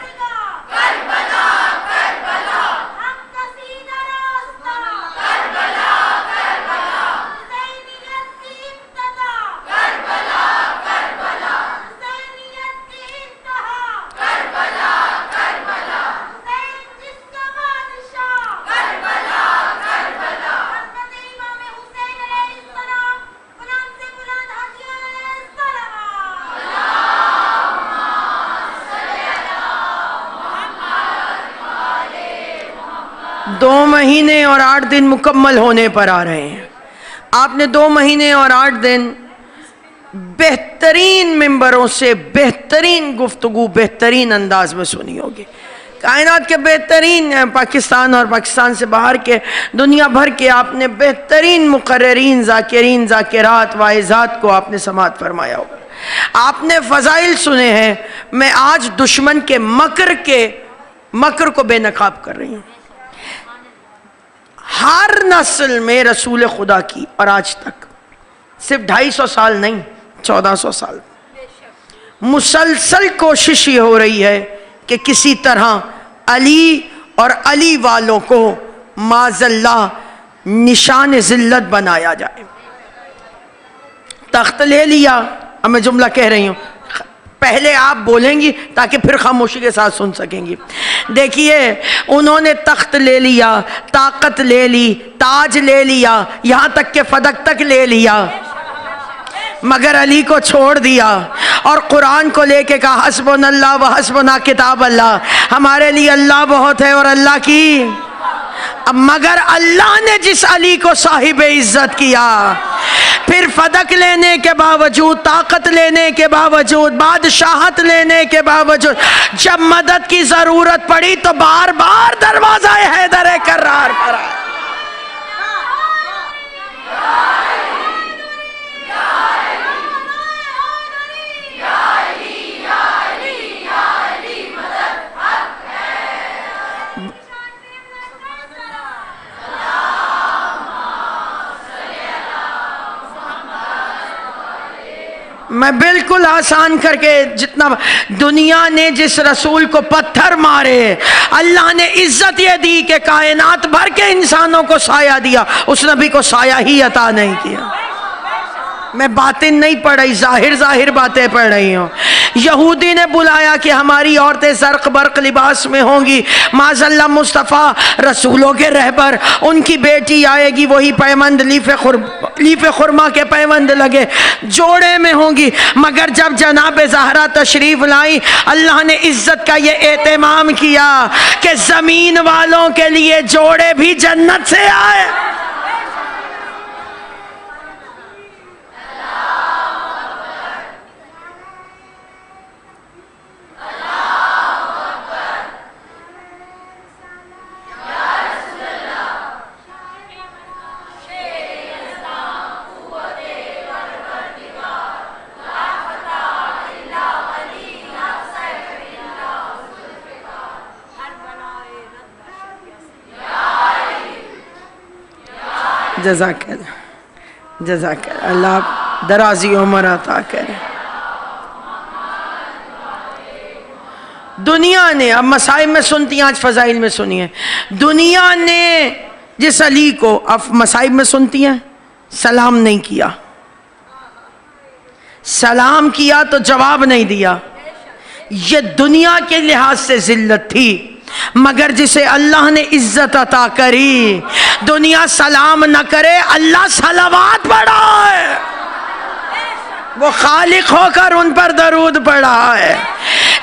دو مہینے اور 8 دن مکمل ہونے پر آ رہے ہیں. آپ نے 2 مہینے اور 8 دن بہترین ممبروں سے بہترین گفتگو بہترین انداز میں سنی ہوگی. کائنات کے بہترین پاکستان اور پاکستان سے باہر کے دنیا بھر کے آپ نے بہترین مقررین ذاکرین ذاکرات واعظات کو آپ نے سماعت فرمایا ہوگا. آپ نے فضائل سنے ہیں. میں آج دشمن کے مکر کو بے نقاب کر رہی ہوں. ہر نسل میں رسول خدا کی اور آج تک صرف 250 سال نہیں 1400 سال مسلسل کوشش یہ ہو رہی ہے کہ کسی طرح علی اور علی والوں کو معاذ اللہ نشان ذلت بنایا جائے. تخت لے لیا. اب میں جملہ کہہ رہی ہوں, پہلے آپ بولیں گی تاکہ پھر خاموشی کے ساتھ سن سکیں گی. دیکھیے, انہوں نے تخت لے لیا, طاقت لے لی, تاج لے لیا, یہاں تک کہ فدق تک لے لیا, مگر علی کو چھوڑ دیا اور قرآن کو لے کے کہا حسبنا اللہ و حسبنا کتاب اللہ, ہمارے لیے اللہ بہت ہے اور اللہ کی. مگر اللہ نے جس علی کو صاحب عزت کیا, پھر فدق لینے کے باوجود, طاقت لینے کے باوجود, بادشاہت لینے کے باوجود, جب مدد کی ضرورت پڑی تو بار بار دروازہ حیدر کرار پر آئے. میں بالکل آسان کر کے, جتنا دنیا نے جس رسول کو پتھر مارے, اللہ نے عزت یہ دی کہ کائنات بھر کے انسانوں کو سایہ دیا, اس نبی کو سایہ ہی عطا نہیں کیا. میں باطن نہیں پڑھ رہی, ظاہر باتیں پڑھ رہی ہوں. یہودی نے بلایا کہ ہماری عورتیں زرق برق لباس میں ہوں گی, معاذ اللہ مصطفیٰ رسولوں کے رہبر, ان کی بیٹی آئے گی, وہی پیوند لیف خرما کے پیوند لگے جوڑے میں ہوں گی. مگر جب جناب زہرا تشریف لائی, اللہ نے عزت کا یہ اہتمام کیا کہ زمین والوں کے لیے جوڑے بھی جنت سے آئے. جزاک اللہ, اللہ درازی عمر عطا کرے. دنیا نے, اب مسائب میں سنتی ہیں, آج فضائل میں سنیے, دنیا نے جس علی کو, اب مسائب میں سنتی ہیں, سلام نہیں کیا, سلام کیا تو جواب نہیں دیا. یہ دنیا کے لحاظ سے ذلت تھی, مگر جسے اللہ نے عزت عطا کری, دنیا سلام نہ کرے, اللہ صلوات پڑھا ہے, وہ خالق ہو کر ان پر درود پڑھا ہے.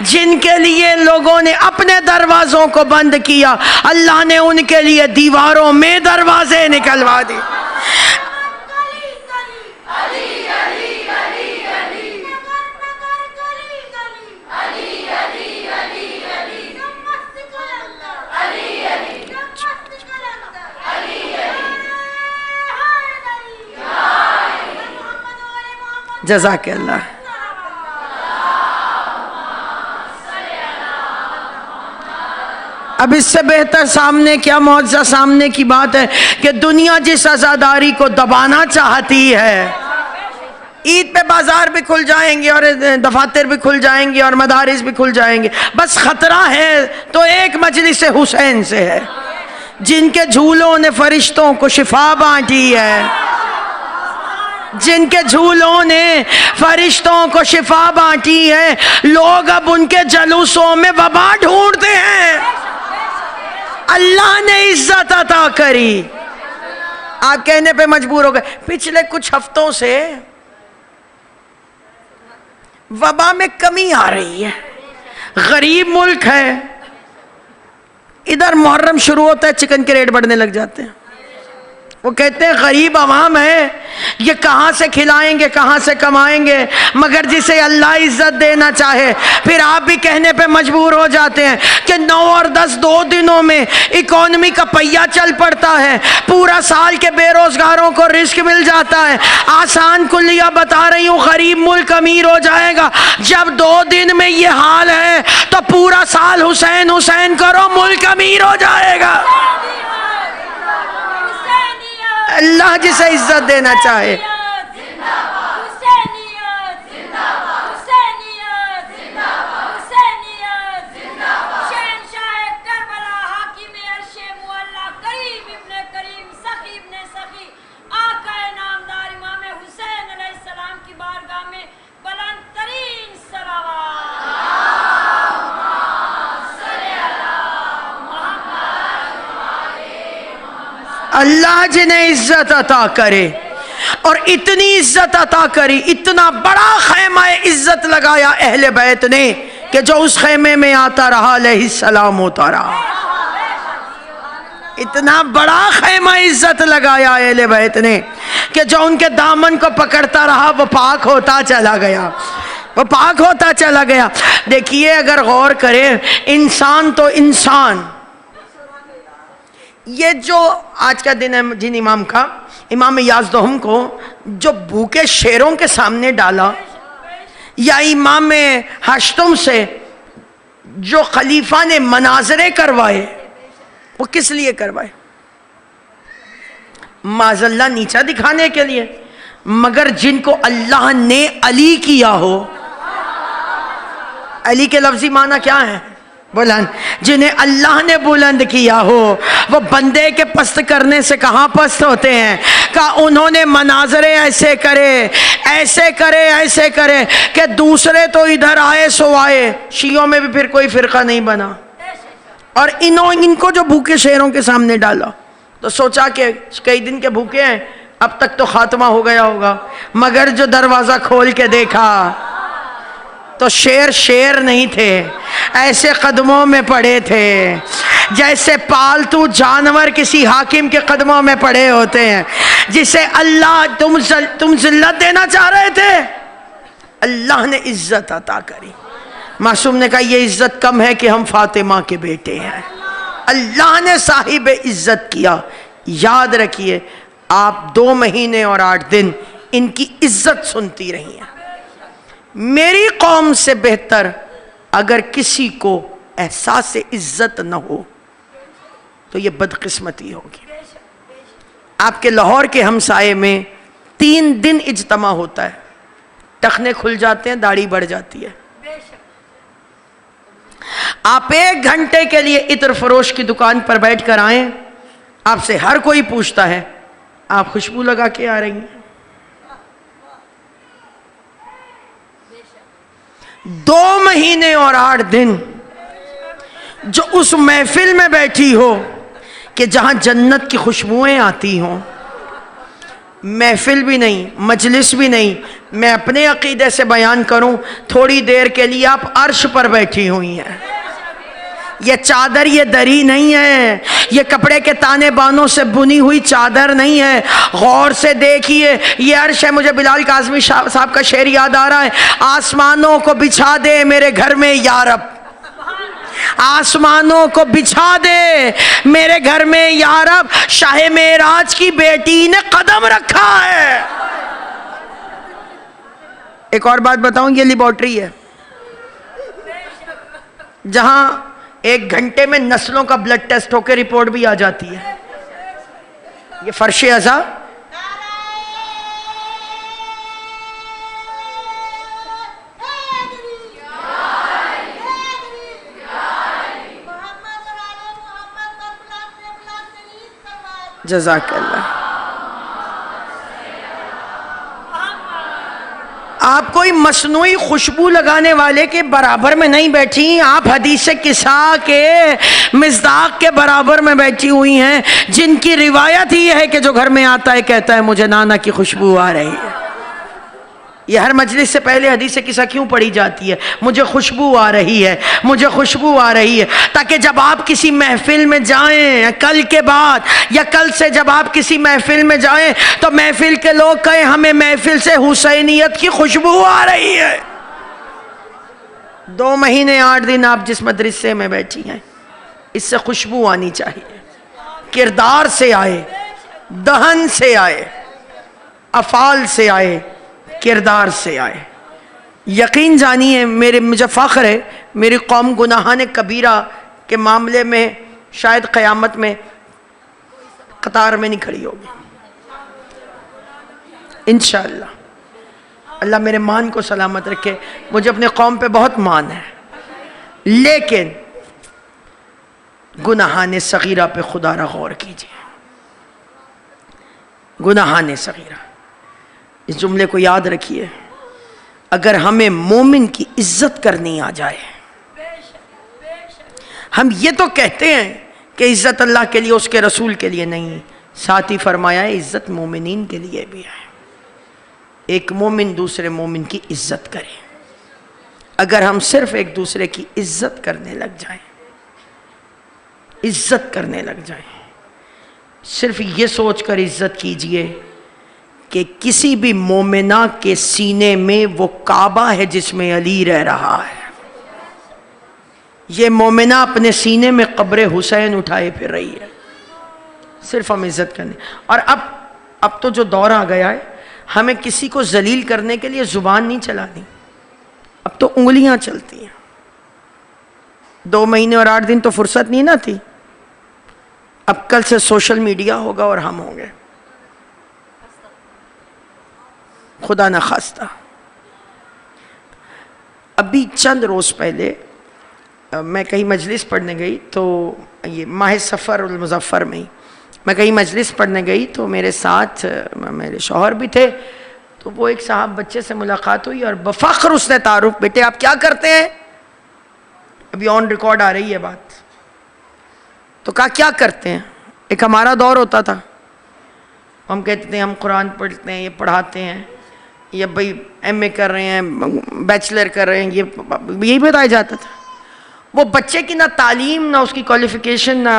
جن کے لیے لوگوں نے اپنے دروازوں کو بند کیا, اللہ نے ان کے لیے دیواروں میں دروازے نکلوا دی. جزاک اللہ. اب اس سے بہتر سامنے کیا معجزہ سامنے کی بات ہے کہ دنیا جس عزاداری کو دبانا چاہتی ہے, عید پہ بازار بھی کھل جائیں گے اور دفاتر بھی کھل جائیں گے اور مدارس بھی کھل جائیں گے، بس خطرہ ہے تو ایک مجلس حسین سے ہے، جن کے جھولوں نے فرشتوں کو شفا بانٹی ہے، جن کے جھولوں نے فرشتوں کو شفا بانٹی ہے، لوگ اب ان کے جلوسوں میں وبا ڈھونڈتے ہیں۔ اللہ نے عزت عطا کری، آپ کہنے پہ مجبور ہو گئے۔ پچھلے کچھ ہفتوں سے وبا میں کمی آ رہی ہے، غریب ملک ہے، ادھر محرم شروع ہوتا ہے چکن کے ریٹ بڑھنے لگ جاتے ہیں۔ وہ کہتے ہیں غریب عوام ہے، یہ کہاں سے کھلائیں گے، کہاں سے کمائیں گے، مگر جسے اللہ عزت دینا چاہے پھر آپ بھی کہنے پہ مجبور ہو جاتے ہیں کہ 9 اور 10 2 دنوں میں اکانومی کا پہیہ چل پڑتا ہے، پورا سال کے بے روزگاروں کو رزق مل جاتا ہے۔ آسان کلیہ بتا رہی ہوں، غریب ملک امیر ہو جائے گا۔ جب 2 دن میں یہ حال ہے تو پورا سال حسین حسین کرو، ملک امیر ہو جائے گا۔ اللہ جسے عزت دینا چاہے۔ اللہ جنہیں عزت عطا کرے، اور اتنی عزت عطا کری، اتنا بڑا خیمہ عزت لگایا اہل بیت نے کہ جو اس خیمے میں آتا رہا علیہ السلام ہوتا رہا۔ اتنا بڑا خیمہ عزت لگایا اہل بیت نے کہ جو ان کے دامن کو پکڑتا رہا وہ پاک ہوتا چلا گیا، وہ پاک ہوتا چلا گیا۔ دیکھیے اگر غور کریں، انسان تو انسان، یہ جو آج کا دن ہے جن امام کا، امام یازدہم کو جو بھوکے شیروں کے سامنے ڈالا، یا امام ہشتم سے جو خلیفہ نے مناظرے کروائے، وہ کس لیے کروائے؟ معاذ اللہ نیچا دکھانے کے لیے۔ مگر جن کو اللہ نے علی کیا ہو، علی کے لفظی معنی کیا ہے؟ بلند۔ جنہیں اللہ نے بلند کیا ہو وہ بندے کے پست کرنے سے کہاں پست ہوتے ہیں؟ کہ انہوں نے مناظرے ایسے کرے، ایسے کرے، ایسے کرے کہ دوسرے تو ادھر آئے سو آئے، شیعوں میں بھی پھر کوئی فرقہ نہیں بنا۔ اور ان کو جو بھوکے شیروں کے سامنے ڈالا تو سوچا کہ کئی دن کے بھوکے ہیں، اب تک تو خاتمہ ہو گیا ہوگا، مگر جو دروازہ کھول کے دیکھا تو شیر شیر نہیں تھے، ایسے قدموں میں پڑے تھے جیسے پالتو جانور کسی حاکم کے قدموں میں پڑے ہوتے ہیں، جسے اللہ تم ذلت دینا چاہ رہے تھے، اللہ نے عزت عطا کری۔ معصوم نے کہا یہ عزت کم ہے کہ ہم فاطمہ کے بیٹے ہیں، اللہ نے صاحب عزت کیا۔ یاد رکھیے آپ 2 مہینے اور 8 دن ان کی عزت سنتی رہی ہیں۔ میری قوم سے بہتر اگر کسی کو احساس عزت نہ ہو تو یہ بدقسمتی ہوگی۔ آپ کے لاہور کے ہمسائے میں 3 دن اجتماع ہوتا ہے، ٹخنے کھل جاتے ہیں، داڑھی بڑھ جاتی ہے۔ آپ 1 گھنٹے کے لیے عطر فروش کی دکان پر بیٹھ کر آئیں، آپ سے ہر کوئی پوچھتا ہے آپ خوشبو لگا کے آ رہی ہیں؟ 2 مہینے اور 8 دن جو اس محفل میں بیٹھی ہو کہ جہاں جنت کی خوشبوئیں آتی ہوں، محفل بھی نہیں، مجلس بھی نہیں، میں اپنے عقیدے سے بیان کروں، تھوڑی دیر کے لیے آپ عرش پر بیٹھی ہوئی ہیں۔ یہ چادر یہ دری نہیں ہے، یہ کپڑے کے تانے بانوں سے بنی ہوئی چادر نہیں ہے۔ غور سے دیکھیے یہ عرش ہے۔ مجھے بلال کاظمی صاحب کا شعر یاد آ رہا ہے، آسمانوں کو بچھا دے میرے گھر میں یا رب، آسمانوں کو بچھا دے میرے گھر میں یا رب، شاہ معراج کی بیٹی نے قدم رکھا ہے۔ ایک اور بات بتاؤں، یہ لیبارٹری ہے جہاں 1 گھنٹے میں نسلوں کا بلڈ ٹیسٹ ہو کے رپورٹ بھی آ جاتی ہے۔ یہ فرش ازا جزاک اللہ. آپ کوئی مصنوعی خوشبو لگانے والے کے برابر میں نہیں بیٹھی، آپ حدیث کسا کے مصداق کے برابر میں بیٹھی ہوئی ہیں، جن کی روایت ہی ہے کہ جو گھر میں آتا ہے کہتا ہے مجھے نانا کی خوشبو آ رہی ہے. یہ ہر مجلس سے پہلے حدیث قصہ کیوں پڑھی جاتی ہے؟ مجھے خوشبو آ رہی ہے، مجھے خوشبو آ رہی ہے، تاکہ جب آپ کسی محفل میں جائیں کل کے بعد یا کل سے جب آپ کسی محفل میں جائیں تو محفل کے لوگ کہیں ہمیں محفل سے حسینیت کی خوشبو آ رہی ہے. 2 مہینے 8 دن آپ جس مدرسے میں بیٹھی ہیں اس سے خوشبو آنی چاہیے، کردار سے آئے، دہن سے آئے، افعال سے آئے، کردار سے آئے. یقین جانیے مجھے فخر ہے، میری قوم گناہان کبیرہ کے معاملے میں شاید قیامت میں قطار میں نہیں کھڑی ہوگی انشاءاللہ. اللہ میرے مان کو سلامت رکھے. مجھے اپنے قوم پہ بہت مان ہے، لیکن گناہان صغیرہ پہ خدا را غور کیجیے. گناہان صغیرہ، اس جملے کو یاد رکھیے. اگر ہمیں مومن کی عزت کرنی آ جائے، ہم یہ تو کہتے ہیں کہ عزت اللہ کے لیے اس کے رسول کے لیے نہیں، ساتھ ہی فرمایا ہے عزت مومنین کے لیے بھی ہے. ایک مومن دوسرے مومن کی عزت کرے. اگر ہم صرف ایک دوسرے کی عزت کرنے لگ جائیں، عزت کرنے لگ جائیں، صرف یہ سوچ کر عزت کیجئے کہ کسی بھی مومنہ کے سینے میں وہ کعبہ ہے جس میں علی رہ رہا ہے. یہ مومنہ اپنے سینے میں قبر حسین اٹھائے پھر رہی ہے. صرف ہم عزت کرنے. اور اب تو جو دور آ گیا ہے، ہمیں کسی کو ذلیل کرنے کے لیے زبان نہیں چلانی، اب تو انگلیاں چلتی ہیں. 2 مہینے اور 8 دن تو فرصت نہیں نہ تھی، اب کل سے سوشل میڈیا ہوگا اور ہم ہوں گے. خدا نہ خواستہ. ابھی چند روز پہلے میں کہیں مجلس پڑھنے گئی، تو یہ ماہ سفر المظفر میں ہی میں کہیں مجلس پڑھنے گئی، تو میرے ساتھ میرے شوہر بھی تھے. تو وہ ایک صاحب بچے سے ملاقات ہوئی اور بفخر اس نے تعارف، بیٹے آپ کیا کرتے ہیں؟ ابھی آن ریکارڈ آ رہی ہے بات. تو کہا کیا کرتے ہیں؟ ایک ہمارا دور ہوتا تھا، ہم کہتے تھے ہم قرآن پڑھتے ہیں، یہ پڑھاتے ہیں، یا بھئی ایم اے کر رہے ہیں، بیچلر کر رہے ہیں، یہی بتایا جاتا تھا. وہ بچے کی نہ تعلیم، نہ اس کی کوالیفیکیشن، نہ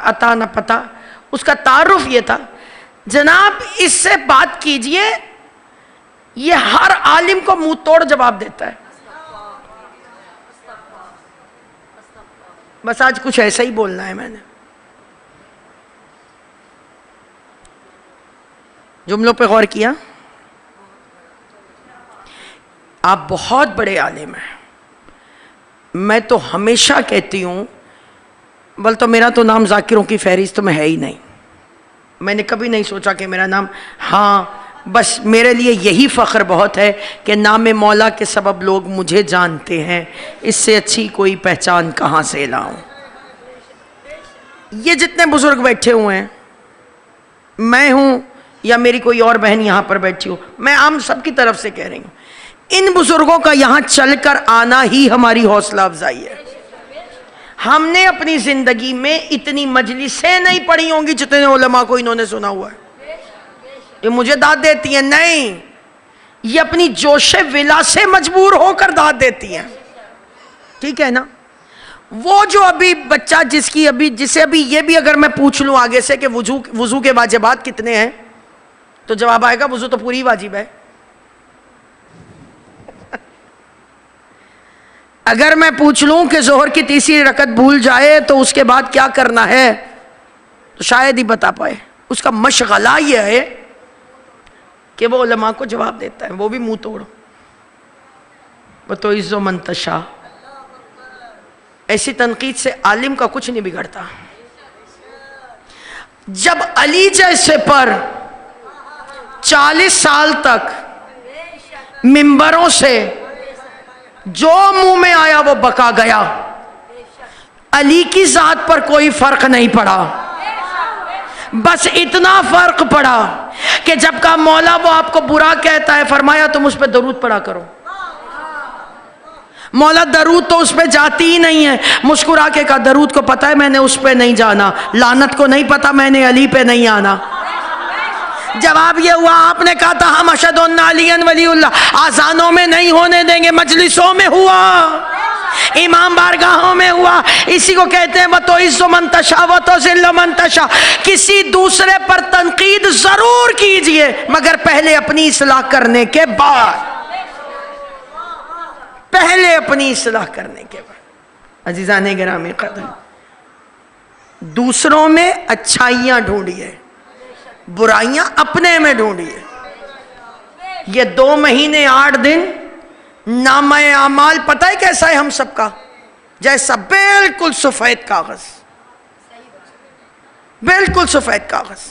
عطا، نہ پتہ، اس کا تعارف یہ تھا جناب اس سے بات کیجئے، یہ ہر عالم کو منہ توڑ جواب دیتا ہے. بس آج کچھ ایسا ہی بولنا ہے میں نے. جملوں پہ غور کیا. آپ بہت بڑے عالم ہیں. میں تو ہمیشہ کہتی ہوں، بل تو میرا تو نام ذاکروں کی فہرست میں ہے ہی نہیں. میں نے کبھی نہیں سوچا کہ میرا نام، ہاں بس میرے لیے یہی فخر بہت ہے کہ نام مولا کے سبب لوگ مجھے جانتے ہیں. اس سے اچھی کوئی پہچان کہاں سے لاؤں. یہ جتنے بزرگ بیٹھے ہوئے ہیں، میں ہوں یا میری کوئی اور بہن یہاں پر بیٹھی ہو، میں عام سب کی طرف سے کہہ رہی ہوں، ان بزرگوں کا یہاں چل کر آنا ہی ہماری حوصلہ افزائی ہے. ہم نے اپنی زندگی میں اتنی مجلسیں نہیں پڑھی ہوں گی جتنے علماء کو انہوں نے سنا ہوا ہے. یہ مجھے داد دیتی ہیں نہیں، یہ اپنی جوش ولا سے مجبور ہو کر داد دیتی ہیں. ٹھیک ہے نا. وہ جو ابھی بچہ جسے ابھی یہ بھی اگر میں پوچھ لوں آگے سے کہ وضو کے واجبات کتنے ہیں، تو جواب آئے گا وضو تو پوری واجب ہے. اگر میں پوچھ لوں کہ ظہر کی تیسری رکعت بھول جائے تو اس کے بعد کیا کرنا ہے، تو شاید ہی بتا پائے. اس کا مشغلہ یہ ہے کہ وہ علماء کو جواب دیتا ہے، وہ بھی منہ توڑ. وہ تو عز و منتشا. ایسی تنقید سے عالم کا کچھ نہیں بگڑتا. جب علی جیسے پر 40 سال تک ممبروں سے جو منہ میں آیا وہ بکا گیا، علی کی ذات پر کوئی فرق نہیں پڑا. بس اتنا فرق پڑا کہ جب کا مولا وہ آپ کو برا کہتا ہے، فرمایا تم اس پہ درود پڑھا کرو. مولا درود تو اس پہ جاتی ہی نہیں ہے. مسکرا کے کہا درود کو پتہ ہے میں نے اس پہ نہیں جانا، لعنت کو نہیں پتہ میں نے علی پہ نہیں آنا. جواب یہ ہوا آپ نے کہا تھا ہم اشہد ان علی ولی اللہ، آذانوں میں نہیں ہونے دیں گے، مجلسوں میں ہوا، امام بارگاہوں میں ہوا. اسی کو کہتے ہیں وَتُعِزُّ مَن تَشَاءُ وَتُذِلُّ مَن تَشَاءُ. کسی دوسرے پر تنقید ضرور کیجئے مگر پہلے اپنی اصلاح کرنے کے بعد، پہلے اپنی اصلاح کرنے کے بعد. عزیزان گرامی قدر، دوسروں میں اچھائیاں ڈھونڈیے، برائیاں اپنے میں ڈھونڈیے. یہ 2 مہینے 8 دن نامہ اعمال پتہ ہے کیسا ہے ہم سب کا؟ جیسا بالکل سفید کاغذ، بالکل سفید کاغذ.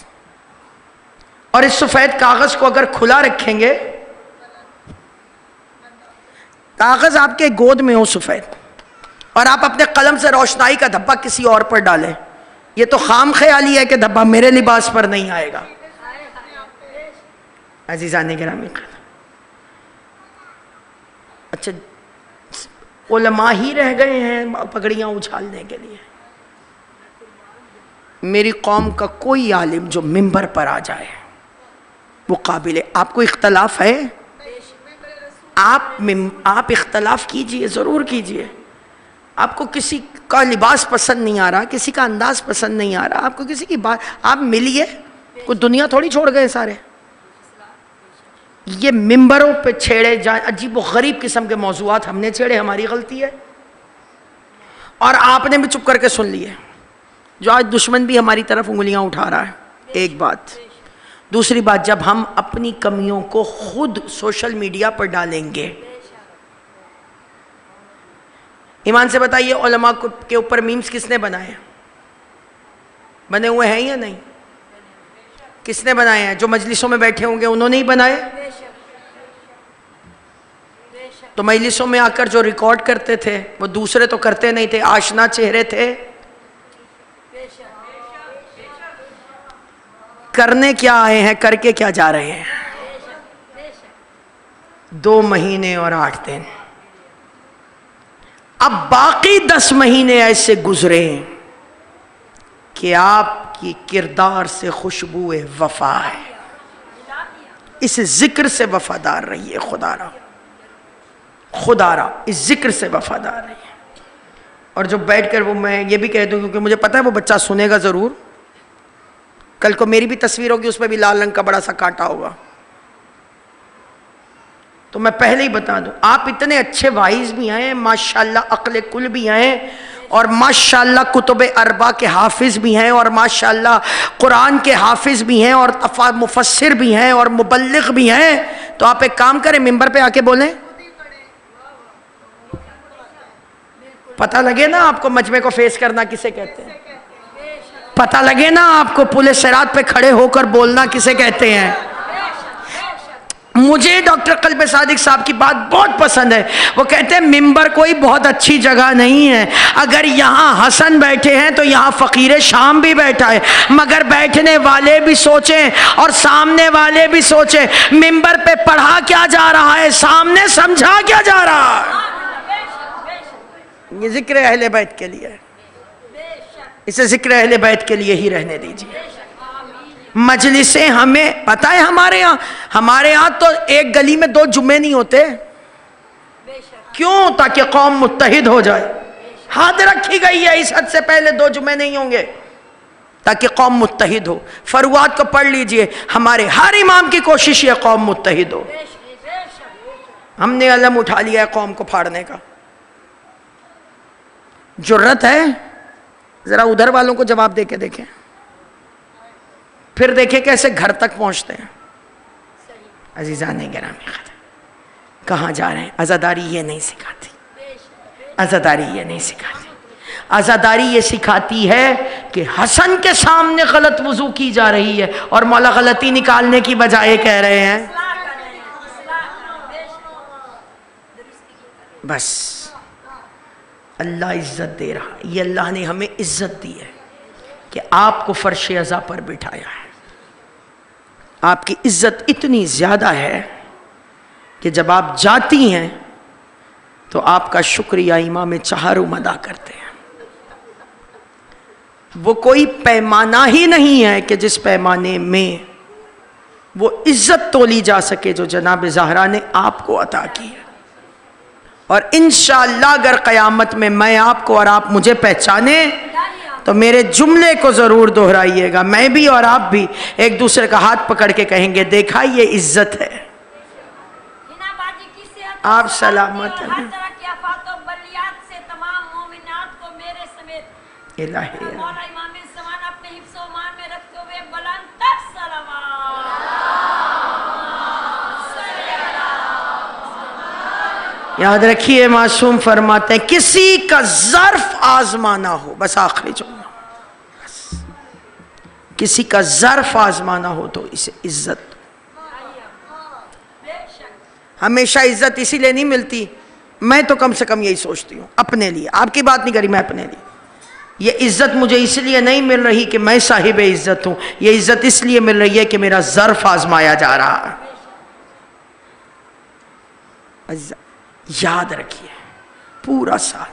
اور اس سفید کاغذ کو اگر کھلا رکھیں گے، کاغذ آپ کے گود میں ہو سفید، اور آپ اپنے قلم سے روشنائی کا دھبا کسی اور پر ڈالیں، یہ تو خام خیالی ہے کہ دھبا میرے لباس پر نہیں آئے گا. عزیزان گرامی، اچھا علماء ہی رہ گئے ہیں پگڑیاں اچھالنے کے لیے. میری قوم کا کوئی عالم جو منبر پر آ جائے وہ قابل ہے. آپ کو اختلاف ہے، آپ اختلاف کیجئے، ضرور کیجئے. آپ کو کسی کا لباس پسند نہیں آ رہا، کسی کا انداز پسند نہیں آ رہا، آپ کو کسی کی بات، آپ ملیے. کوئی دنیا تھوڑی چھوڑ گئے سارے. یہ ممبروں پہ چھیڑے جائیں عجیب و غریب قسم کے موضوعات، ہم نے چھیڑے، ہماری غلطی ہے، اور آپ نے بھی چپ کر کے سن لیے. جو آج دشمن بھی ہماری طرف انگلیاں اٹھا رہا ہے. ایک بات. دوسری بات، جب ہم اپنی کمیوں کو خود سوشل میڈیا پر ڈالیں گے، ایمان سے بتائیے علماء کے اوپر میمز کس نے بنائے ہیں؟ بنے ہوئے ہیں یا نہیں؟ کس نے بنائے ہیں؟ جو مجلسوں میں بیٹھے ہوں گے انہوں نے ہی بنائے. تو مجلسوں میں آ کر جو ریکارڈ کرتے تھے وہ دوسرے تو کرتے نہیں تھے، آشنا چہرے تھے. کرنے کیا آئے ہیں، کر کے کیا جا رہے ہیں؟ 2 مہینے اور 8 دن. اب باقی 10 مہینے ایسے گزرے کہ آپ کی کردار سے خوشبو وفا ہے. اس ذکر سے وفادار رہیے. خدا را اس ذکر سے وفادار رہیے. اور جو بیٹھ کر وہ میں یہ بھی کہہ دوں کیونکہ مجھے پتا ہے وہ بچہ سنے گا ضرور. کل کو میری بھی تصویر ہوگی، اس پہ بھی لال رنگ کا بڑا سا کانٹا ہوگا. تو میں پہلے ہی بتا دوں، آپ اتنے اچھے وائز بھی ہیں ماشاءاللہ، عقل کل بھی ہیں، اور ماشاءاللہ کتب اربع کے حافظ بھی ہیں، اور ماشاءاللہ قرآن کے حافظ بھی ہیں، اور مفسر بھی ہیں، اور مبلغ بھی ہیں. تو آپ ایک کام کریں، ممبر پہ آ کے بولیں. پتہ لگے نا آپ کو مجمع کو فیس کرنا کسے کہتے ہیں، پتہ لگے نا آپ کو پل صراط پہ کھڑے ہو کر بولنا کسے کہتے ہیں. مجھے ڈاکٹر قلب صادق صاحب کی بات بہت پسند ہے. وہ کہتے ہیں ممبر کوئی بہت اچھی جگہ نہیں ہے، اگر یہاں حسن بیٹھے ہیں تو یہاں فقیر شام بھی بیٹھا ہے، مگر بیٹھنے والے بھی سوچیں اور سامنے والے بھی سوچیں، ممبر پہ پڑھا کیا جا رہا ہے، سامنے سمجھا کیا جا رہا ہے. یہ ذکر اہل بیت کے لیے ہے، اسے ذکر اہل بیت کے لیے ہی رہنے دیجیے. مجلسیں ہمیں پتہ ہے، ہمارے ہاں تو ایک گلی میں 2 جمعے نہیں ہوتے. کیوں؟ تاکہ قوم متحد ہو جائے. حد رکھی گئی ہے، اس حد سے پہلے 2 جمعے نہیں ہوں گے تاکہ قوم متحد ہو. فروات کو پڑھ لیجئے، ہمارے ہر امام کی کوشش ہے قوم متحد ہو. ہم نے علم اٹھا لیا ہے قوم کو پھاڑنے کا. جرت ہے؟ ذرا ادھر والوں کو جواب دے کے دیکھیں، پھر دیکھیں کیسے گھر تک پہنچتے ہیں. عزیزان گرامی، کہاں جا رہے ہیں؟ عزاداری یہ نہیں سکھاتی، عزاداری یہ نہیں سکھاتی. عزاداری یہ سکھاتی ہے کہ حسن کے سامنے غلط وضو کی جا رہی ہے اور مولا غلطی نکالنے کی بجائے کہہ رہے ہیں بس اللہ عزت دے رہا. یہ اللہ نے ہمیں عزت دی ہے کہ آپ کو فرش عزا پر بٹھایا ہے. آپ کی عزت اتنی زیادہ ہے کہ جب آپ جاتی ہیں تو آپ کا شکریہ امام چہارم ادا کرتے ہیں. وہ کوئی پیمانہ ہی نہیں ہے کہ جس پیمانے میں وہ عزت تولی جا سکے جو جناب زہرا نے آپ کو عطا کی ہے. اور انشاءاللہ اگر قیامت میں آپ کو اور آپ مجھے پہچانے تو میرے جملے کو ضرور دہرائیے گا. میں بھی اور آپ بھی ایک دوسرے کا ہاتھ پکڑ کے کہیں گے دیکھا یہ عزت ہے. آپ سلامت ہیں. ہر طرح کی آفات و بلیات سے تمام مومنات کو میرے سمیت الہی مولا امام زمان اپنے حفظ و امان میں رکھتے ہوئے بلند تر صلوات. یاد رکھیے معصوم فرماتے ہیں کسی کا ظرف آزمانا ہو، بس آخری جملہ، بس کسی کا ظرف آزمانا ہو تو اسے عزت. ہمیشہ عزت اسی لیے نہیں ملتی، میں تو کم سے کم یہی سوچتی ہوں اپنے لیے، آپ کی بات نہیں کری، میں اپنے لیے. یہ عزت مجھے اس لیے نہیں مل رہی کہ میں صاحب عزت ہوں، یہ عزت اس لیے مل رہی ہے کہ میرا ظرف آزمایا جا رہا ہے. یاد رکھیے پورا سال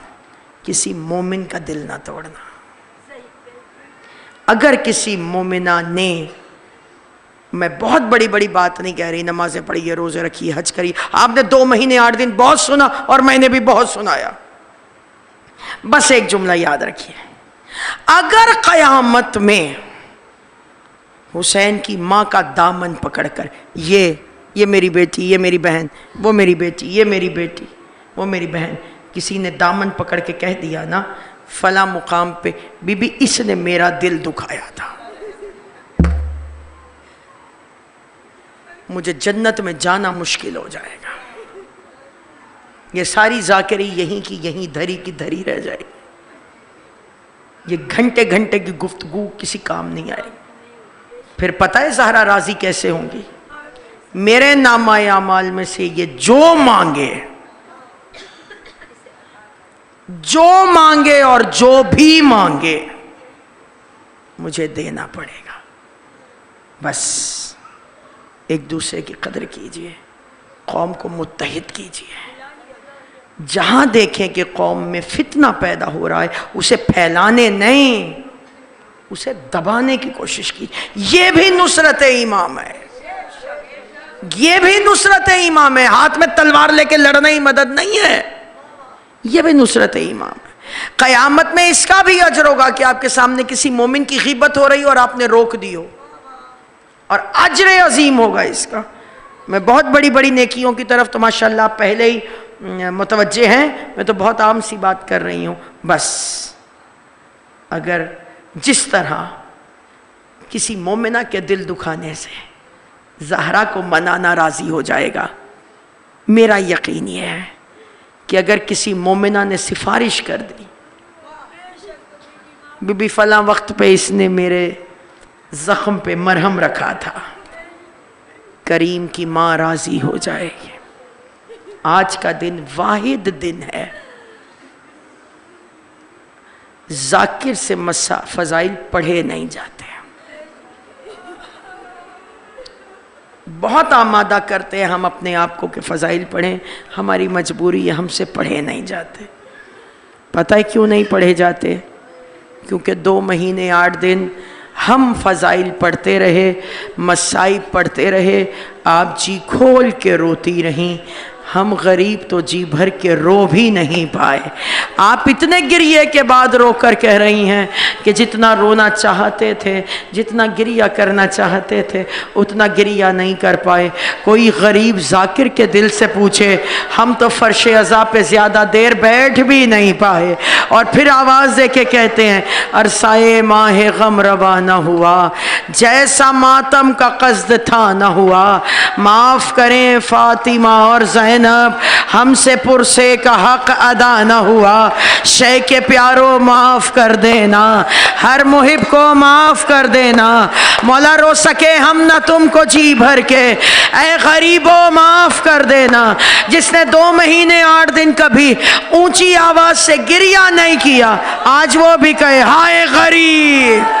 کسی مومن کا دل نہ توڑنا. اگر کسی مومنہ نے، میں بہت بڑی بڑی بات نہیں کہہ رہی، نمازیں پڑھیے، روزے رکھیے، حج کریے، آپ نے 2 مہینے 8 دن بہت سنا اور میں نے بھی بہت سنایا. بس ایک جملہ یاد رکھیے، اگر قیامت میں حسین کی ماں کا دامن پکڑ کر یہ میری بیٹی، یہ میری بہن، وہ میری بیٹی، یہ میری بیٹی، وہ میری بہن، کسی نے دامن پکڑ کے کہہ دیا نا فلاں مقام پہ بی بی اس نے میرا دل دکھایا تھا، مجھے جنت میں جانا مشکل ہو جائے گا. یہ ساری ذاکری یہیں کی یہیں دھری کی دھری رہ جائے گی. یہ گھنٹے گھنٹے کی گفتگو کسی کام نہیں آئے. پھر پتہ ہے زہرا راضی کیسے ہوں گی؟ میرے نامہ اعمال میں سے یہ جو مانگے اور جو بھی مانگے مجھے دینا پڑے گا. بس ایک دوسرے کی قدر کیجئے، قوم کو متحد کیجئے. جہاں دیکھیں کہ قوم میں فتنہ پیدا ہو رہا ہے اسے پھیلانے نہیں، اسے دبانے کی کوشش کی. یہ بھی نصرت امام ہے، یہ بھی نصرت امام ہے. ہاتھ میں تلوار لے کے لڑنا ہی مدد نہیں ہے، یہ بھی نصرت امام ہے. قیامت میں اس کا بھی اجر ہوگا کہ آپ کے سامنے کسی مومن کی غیبت ہو رہی ہو اور آپ نے روک دی ہو، اور اجر عظیم ہوگا اس کا. میں بہت بڑی بڑی نیکیوں کی طرف تو ماشاءاللہ آپ پہلے ہی متوجہ ہیں، میں تو بہت عام سی بات کر رہی ہوں. بس اگر جس طرح کسی مومنہ کے دل دکھانے سے زہرا کو منانا راضی ہو جائے گا، میرا یقین یہ ہے کہ اگر کسی مومنہ نے سفارش کر دی بی بی فلاں وقت پہ اس نے میرے زخم پہ مرہم رکھا تھا، کریم کی ماں راضی ہو جائے گی. آج کا دن واحد دن ہے ذاکر سے فضائل پڑھے نہیں جاتے. بہت آمادہ کرتے ہیں ہم اپنے آپ کو کہ فضائل پڑھیں، ہماری مجبوری ہے، ہم سے پڑھے نہیں جاتے. پتہ ہے کیوں نہیں پڑھے جاتے؟ کیونکہ 2 مہینے 8 دن ہم فضائل پڑھتے رہے، مصائب پڑھتے رہے، آپ جی کھول کے روتی رہیں، ہم غریب تو جی بھر کے رو بھی نہیں پائے. آپ اتنے گریے کے بعد رو کر کہہ رہی ہیں کہ جتنا رونا چاہتے تھے، جتنا گریہ کرنا چاہتے تھے، اتنا گریہ نہیں کر پائے. کوئی غریب ذاکر کے دل سے پوچھے، ہم تو فرش عزا پہ زیادہ دیر بیٹھ بھی نہیں پائے. اور پھر آواز دے کے کہتے ہیں عرصۂ ماہ غم روا نہ ہوا، جیسا ماتم کا قصد تھا نہ ہوا. معاف کریں فاطمہ اور زینب، ہم سے پرسے کا حق ادا نہ ہوا. شے کے پیارو معاف کر دینا، ہر محب کو معاف کر دینا. مولا رو سکے ہم نہ تم کو جی بھر کے، اے غریبو معاف کر دینا. جس نے 2 مہینے 8 دن کبھی اونچی آواز سے گریہ نہیں کیا، آج وہ بھی کہے ہائے غریب.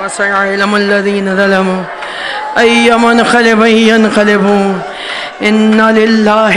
وسيعلم الذين ظلموا أي منقلب ينقلبون إن لله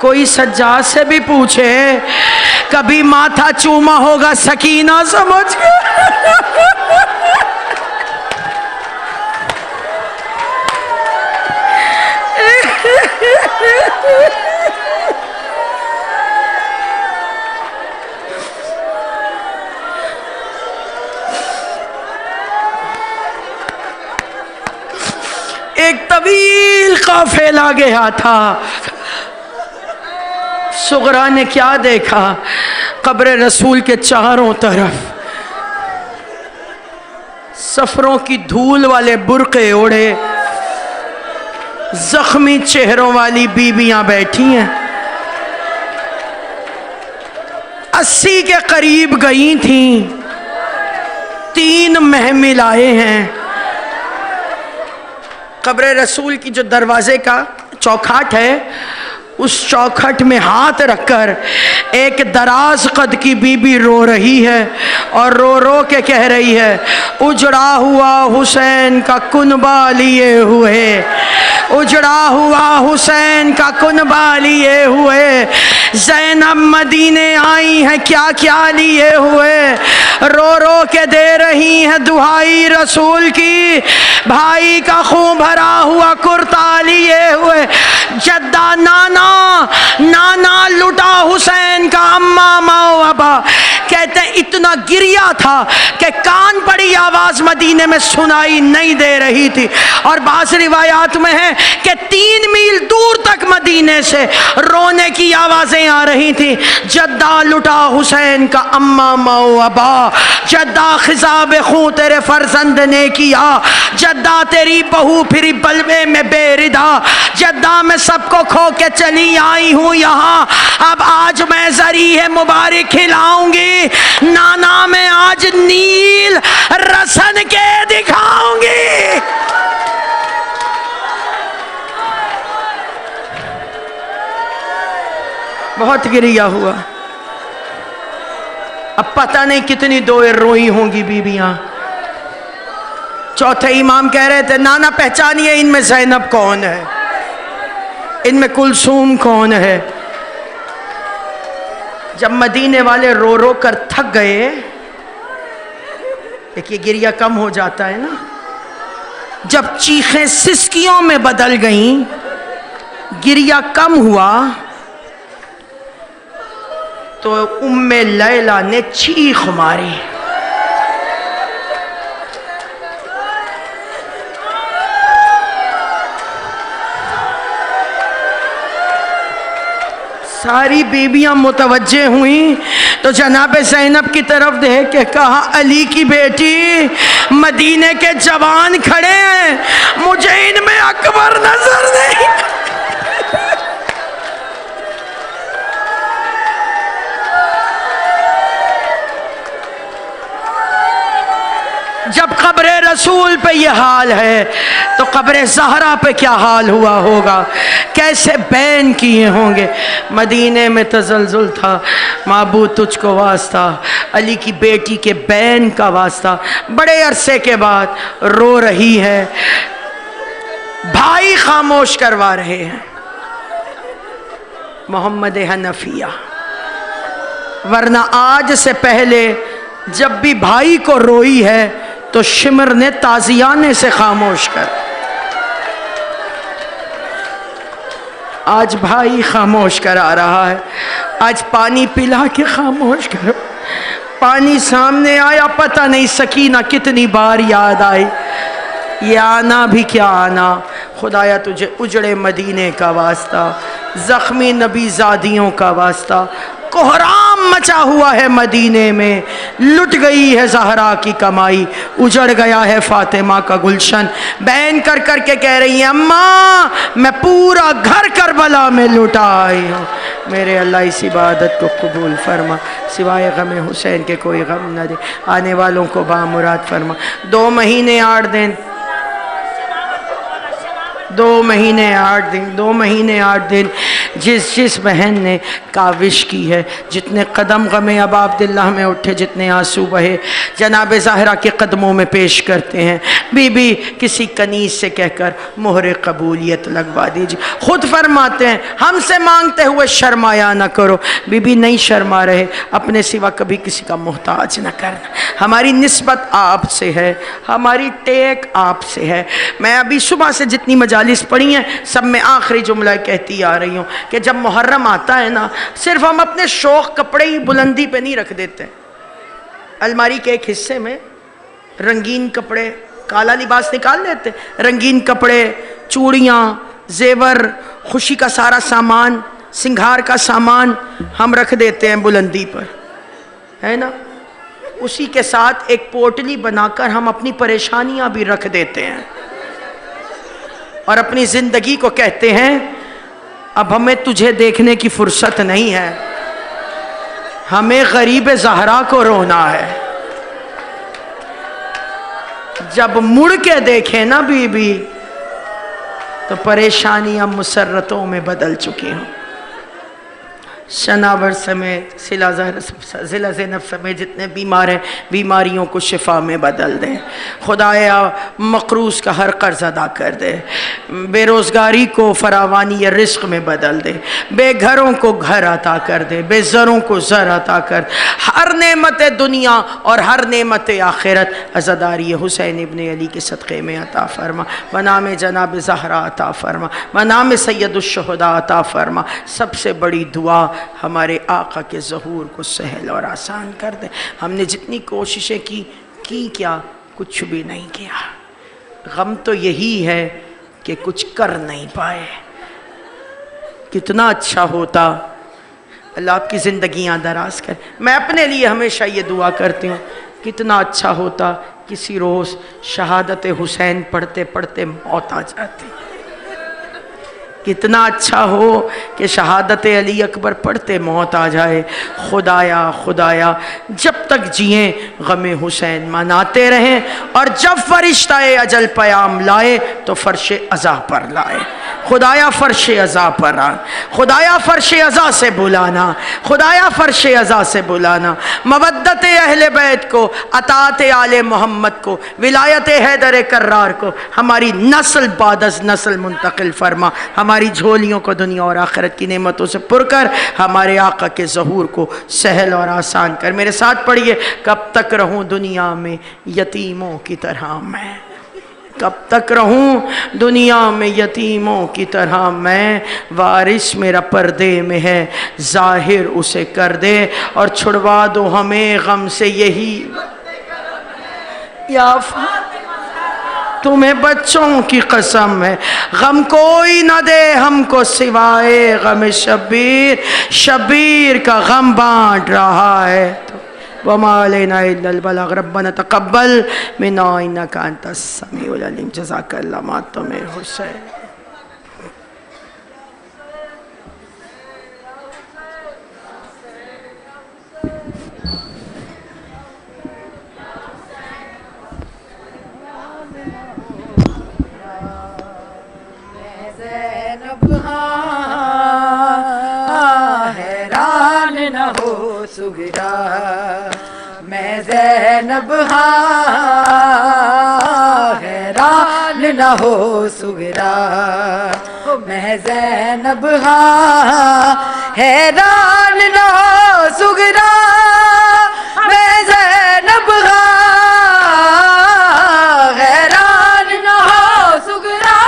کوئی سجاد سے بھی پوچھے کبھی ماتھا چوما ہوگا سکینہ سمجھ کے؟ ایک طویل قافلہ گیا تھا. صغرا نے کیا دیکھا؟ قبر رسول کے چاروں طرف سفروں کی دھول والے برقعے اوڑھے زخمی چہروں والی بیویاں بیٹھی ہیں. 80 کے قریب گئی تھیں. 3 محمل آئے ہیں. قبر رسول کی جو دروازے کا چوکھٹ ہے اس چوکھٹ میں ہاتھ رکھ کر ایک دراز قد کی بی بی رو رہی ہے اور رو رو کے کہہ رہی ہے اجڑا ہوا حسین کا کنبہ لیے ہوئے، اجڑا ہوا حسین کا کنبہ لیے ہوئے، زینب مدینے آئی ہیں کیا کیا لیے ہوئے، رو رو کے دے رہی ہیں دہائی رسول کی، بھائی کا خون بھرا ہوا کرتا لیے ہوئے، جدہ نانا نانا لٹا حسین کا اماں ماں ابا. کہتے ہیں اتنا گریا تھا کہ کان پڑی آواز مدینے میں سنائی نہیں دے رہی تھی، اور بعض روایات میں ہے کہ 3 میل دور تک مدینے سے رونے کی آوازیں آ رہی تھی. جدہ لٹا حسین کا اماں ماں ابا، جدہ خضاب خون تیرے فرزند نے کیا، جدہ تیری بہو پھری بلوے میں بے ردا، جدہ میں سب کو کھو کے چلی آئی ہوں یہاں، اب آج میں ذریعہ مبارک کھلاؤں گی، نانا میں آج نیل رسن کے دکھاؤں گی. بہت گریا ہوا. اب پتہ نہیں کتنی دوئے روئی ہوں گی بیویاں. چوتھے امام کہہ رہے تھے نانا پہچانیے ان میں زینب کون ہے، ان میں کلثوم کون ہے. جب مدینے والے رو رو کر تھک گئے، دیکھیے گریا کم ہو جاتا ہے نا، جب چیخیں سسکیوں میں بدل گئیں، گریا کم ہوا تو ام لیلہ نے چیخ ماری. ساری بیبیاں متوجہ ہوئیں تو جناب زینب کی طرف دیکھ کے کہا علی کی بیٹی مدینے کے جوان کھڑے ہیں، مجھے ان میں اکبر نظر نہیں. جب قبر رسول پہ یہ حال ہے تو قبر زہرا پہ کیا حال ہوا ہوگا، کیسے بین کیے ہوں گے. مدینے میں تزلزل تھا، معبود تجھ کو واسطہ، علی کی بیٹی کے بین کا واسطہ. بڑے عرصے کے بعد رو رہی ہے، بھائی خاموش کروا رہے ہیں محمد حنفیہ، ورنہ آج سے پہلے جب بھی بھائی کو روئی ہے تو شمر نے تازیانے سے خاموش کر. آج بھائی خاموش کرا رہا ہے، آج پانی پلا کے خاموش کرو. پانی سامنے آیا، پتہ نہیں سکینہ کتنی بار یاد آئی، یہ آنا بھی کیا آنا. خدایا تجھے اجڑے مدینے کا واسطہ، زخمی نبی زادیوں کا واسطہ. کوہرام مچا ہوا ہے مدینے میں، لٹ گئی ہے زہرا کی کمائی، اجڑ گیا ہے فاطمہ کا گلشن. بین کر کر کے کہہ رہی ہیں اماں میں پورا گھر کربلا میں لٹا آئی ہوں. میرے اللہ اس عبادت کو قبول فرما، سوائے غم حسین کے کوئی غم نہ دے، آنے والوں کو بامراد فرما. 2 مہینے 8 دن 2 مہینے 8 دن 2 مہینے 8 دن جس بہن نے کاوش کی ہے، جتنے قدم غم ابا عبداللہ میں اٹھے، جتنے آنسو بہے، جناب زہرا کے قدموں میں پیش کرتے ہیں۔ بی بی کسی کنیز سے کہہ کر مہر قبولیت لگوا دیجیے۔ خود فرماتے ہیں ہم سے مانگتے ہوئے شرمایا نہ کرو۔ بی بی نہیں شرما رہے، اپنے سوا کبھی کسی کا محتاج نہ کرنا۔ ہماری نسبت آپ سے ہے، ہماری ٹیک آپ سے ہے۔ میں ابھی صبح سے جتنی مجالس پڑھی ہیں سب میں آخری جملہ کہتی آ رہی ہوں کہ جب محرم آتا ہے نا، صرف ہم اپنے شوق کپڑے ہی بلندی پہ نہیں رکھ دیتے، الماری کے ایک حصے میں رنگین کپڑے، کالا لباس نکال لیتے، رنگین کپڑے، چوڑیاں، زیور، خوشی کا سارا سامان، سنگھار کا سامان ہم رکھ دیتے ہیں بلندی پر، ہے نا؟ اسی کے ساتھ ایک پوٹلی بنا کر ہم اپنی پریشانیاں بھی رکھ دیتے ہیں اور اپنی زندگی کو کہتے ہیں اب ہمیں تجھے دیکھنے کی فرصت نہیں ہے، ہمیں غریب زہرا کو رونا ہے۔ جب مڑ کے دیکھیں نا بی بی تو پریشانیاں مسرتوں میں بدل چکی ہوں۔ شناور سمیت ضلع زینب سمیت جتنے بیمار ہیں بیماریوں کو شفا میں بدل دے، خدایا مقروض کا ہر قرض ادا کر دے، بے روزگاری کو فراوانی رزق میں بدل دے، بے گھروں کو گھر عطا کر دے، بے زروں کو زر عطا کر، ہر نعمت دنیا اور ہر نعمت آخرت عزاداری حسین ابن علی کے صدقے میں عطا فرما، بنام جناب زہرا عطا فرما، بنام سید الشہداء عطا فرما۔ سب سے بڑی دعا ہمارے آقا کے ظہور کو سہل اور آسان کر دے۔ ہم نے جتنی کوششیں کی کیا کچھ بھی نہیں کیا۔ غم تو یہی ہے کہ کچھ کر نہیں پائے۔ کتنا اچھا ہوتا، اللہ آپ کی زندگیاں دراز کر۔ میں اپنے لیے ہمیشہ یہ دعا کرتی ہوں، کتنا اچھا ہوتا کسی روز شہادت حسین پڑھتے پڑھتے موت آ جاتی، کتنا اچھا ہو کہ شہادت علی اکبر پڑھتے موت آ جائے۔ خدایا خدایا جب تک جئیں غم حسین مناتے رہیں، اور جب فرشتہ اجل پیام لائے تو فرش عزا پر لائے۔ خدایا فرش عزا پر آن، خدایا فرش عزا سے بلانا، خدایا فرش عزا سے بلانا۔ مودت اہل بیت کو، اطاعت آل محمد کو، ولایت حیدر کرار کو ہماری نسل بعد از نسل منتقل فرما۔ ہماری جھولیوں کو دنیا اور آخرت کی نعمتوں سے پر کر، ہمارے آقا کے ظہور کو سہل اور آسان کر۔ میرے ساتھ پڑھیے، کب تک رہوں دنیا میں یتیموں کی طرح میں، کب تک رہوں دنیا میں یتیموں کی طرح میں، وارث میرا پردے میں ہے ظاہر اسے کر دے، اور چھڑوا دو ہمیں غم سے یہی یا تمہیں بچوں کی قسم ہے، غم کوئی نہ دے ہم کو سوائے غم شبیر، شبیر کا غم بانٹ رہا ہے تو وما علینا الا البلاغ۔ ربنا تقبل منا انک انت السمیع العلیم۔ جزاک اللہ ماتم حسین۔ حیران نہ ہو سغرا، میں زینب ہاں حیران نہ ہو سغرا، میں زینب ہاں حیران نہ ہو سغرا، میں زینب ہاں حیران نہ ہو سغرا،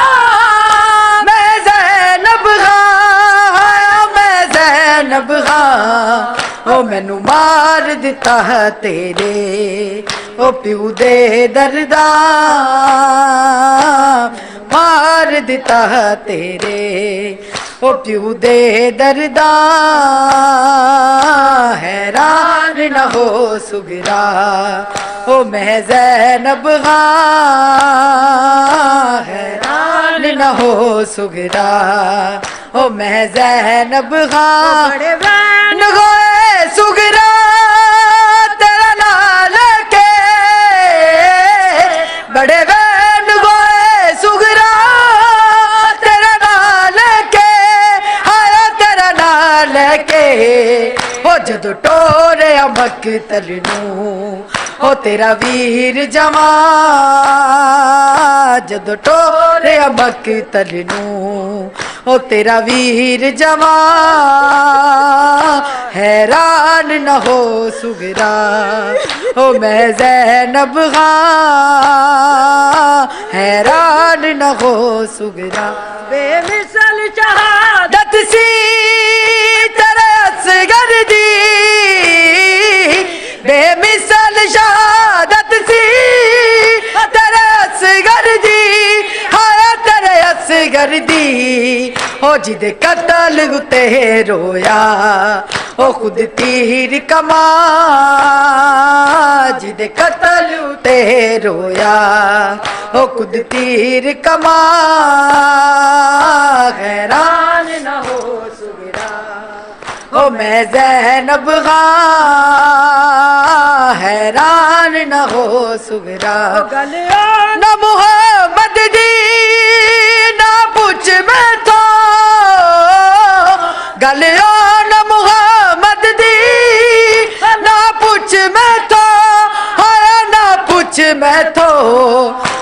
میں زینب ہاں، میں زینب ہاں، او مینوں مار دتا ہے تیرے او پیو دے دردا، مار دتا ہے تیرے او پیو دے دردا، حیران نہ ہو سغرا، او میں زینب ہاں حیران نہ ہو سغرا، او میں زینب ہاں نگوئے سغرا تیرا لال کے، بڑے بین گوئے سغرا تیرا لال کے، حیات جدو ٹورے مقتل نو او تیرا ویر جوان جدو ٹورے مقتل نو او تیرا ویر جوان حیران نہ ہو سگرا او میں زینب خان حیران نہ ہو سگرا بے مثل شہادت سی تیرے اصغر دی بے مثل شہادت سی تیرے اصغر دی ہایا تیرے اصغر دی او جد قتل تے رویا او خود تیر کما جد قتل تے رویا او خود تیر کما حیران نہ ہو سگرا او میں زینب خان حیران نہ ہو سگرا نہ محمد دی نہ پوچھ میں تو گلیو نہ محمد دی نہ پوچھ میں تو ہایا نہ پوچھ میں تو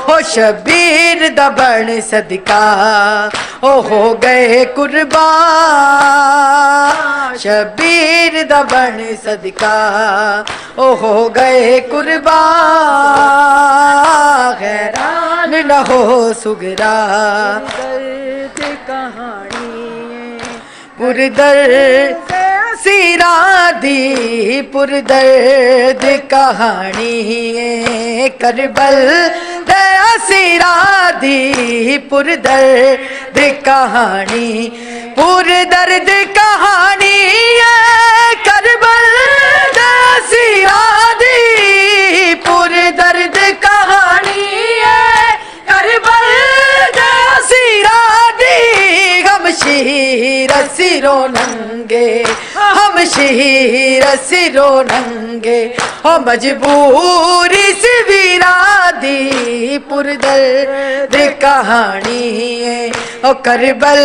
او شبیر دا بن صدقہ او ہو گئے قربان شبیر دا بن صدقہ او ہو گئے قربان حیران نہ ہو سگرا پردرد سیرا دی پردرد کہانی کربل دیا سیرا دی پردرد کہانی پردرد کہانی کربل دیا سیرا دی پردرد کہانی کربل دیا سیرا دی غم شہیر سرو ننگے ہم شہیر سرو ننگے او مجبوری سی ویرا دی پردرد کہانی او کربل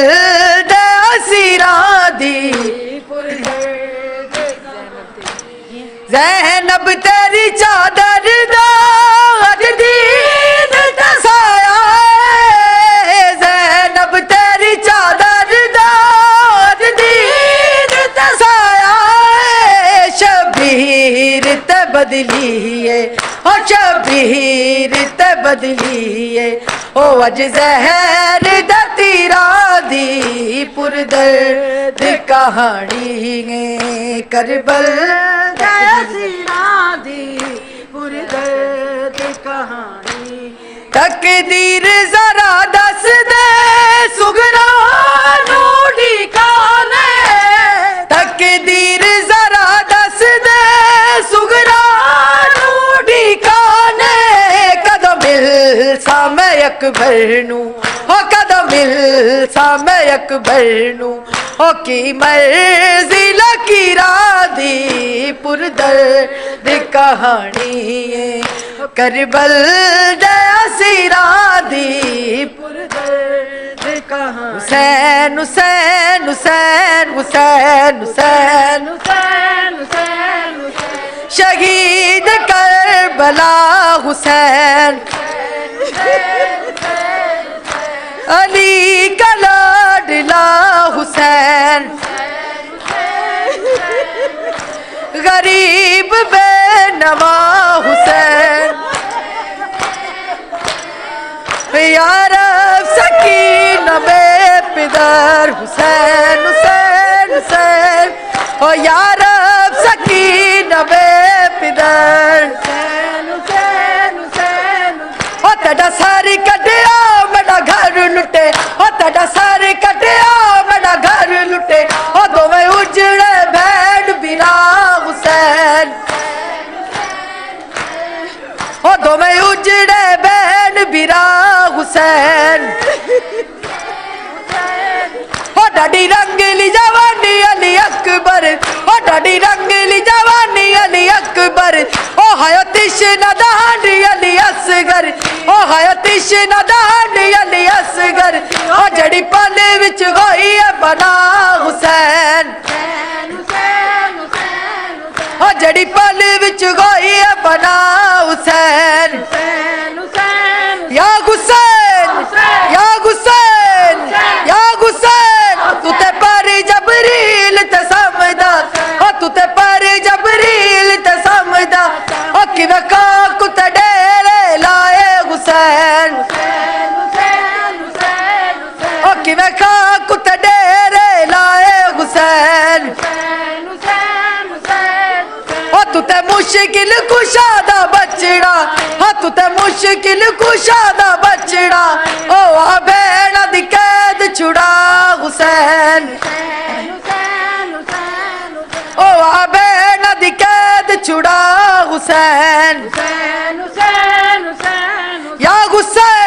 دے اسیرا دی زینب تیری چادر دار دین تسایا زینب تیری چادر دار دین تسایا شبیر تے بدلیے او شبیر تے بدلیے او اج زہر دا تیرا دی پردرد کہانی کربل سیرا دی پردرد کہانی تقدیر ذرا دس دے سگرا نوڑی کانے تقدیر ذرا دس دے سگرا نوڑی کانے کدو مل سامے اکبر نو او کدو مل سامے اکبر نو او کی مرضی لکی را دی پردرد کہانی کربل دے اسیرا دی پردرد کہانی حسین حسین حسین حسین حسین حسین حسین شہید کربلا حسین علی کا لاڈلا حسین غریب بے نوا حسین یا رب سکین بے پدر حسین حسین حسین او یا رب سکین بے پدر حسین حسین حسین او تیرا ساری کٹیا میرا گھر لٹے او تیرا ساری کٹیا میرا گھر لٹے او دو میں اجڑے بھیڑ بیرا حسین او دو میں اجڑے بین بیرا حسین او ڈاڈی رنگلی جوانی علی اکبر او ڈاڈی رنگلی جوانی علی اکبر او ہایو تشنہ دہانی علی اصغر او ہایو تشنہ دہانی علی اصغر او جڑی پانے وچ ہوئی ہے بنا حسین حسین حسین گوئی بنا حسین یا حسین یا حسین یا حسین تو تے پر جبریل تے سمجھدا تو تے پر جبریل تے سمجھدا کہ وکا کت ڈیرے لائے حسین کہ وکا کت ڈیرے لائے حسین تو تے مشکل کشادہ بچڑا تو تے مشکل کشادہ بچڑا او بھیڑا دی قید چھڑا حسین او بھیڑا دی قید چھڑا حسین یا حسین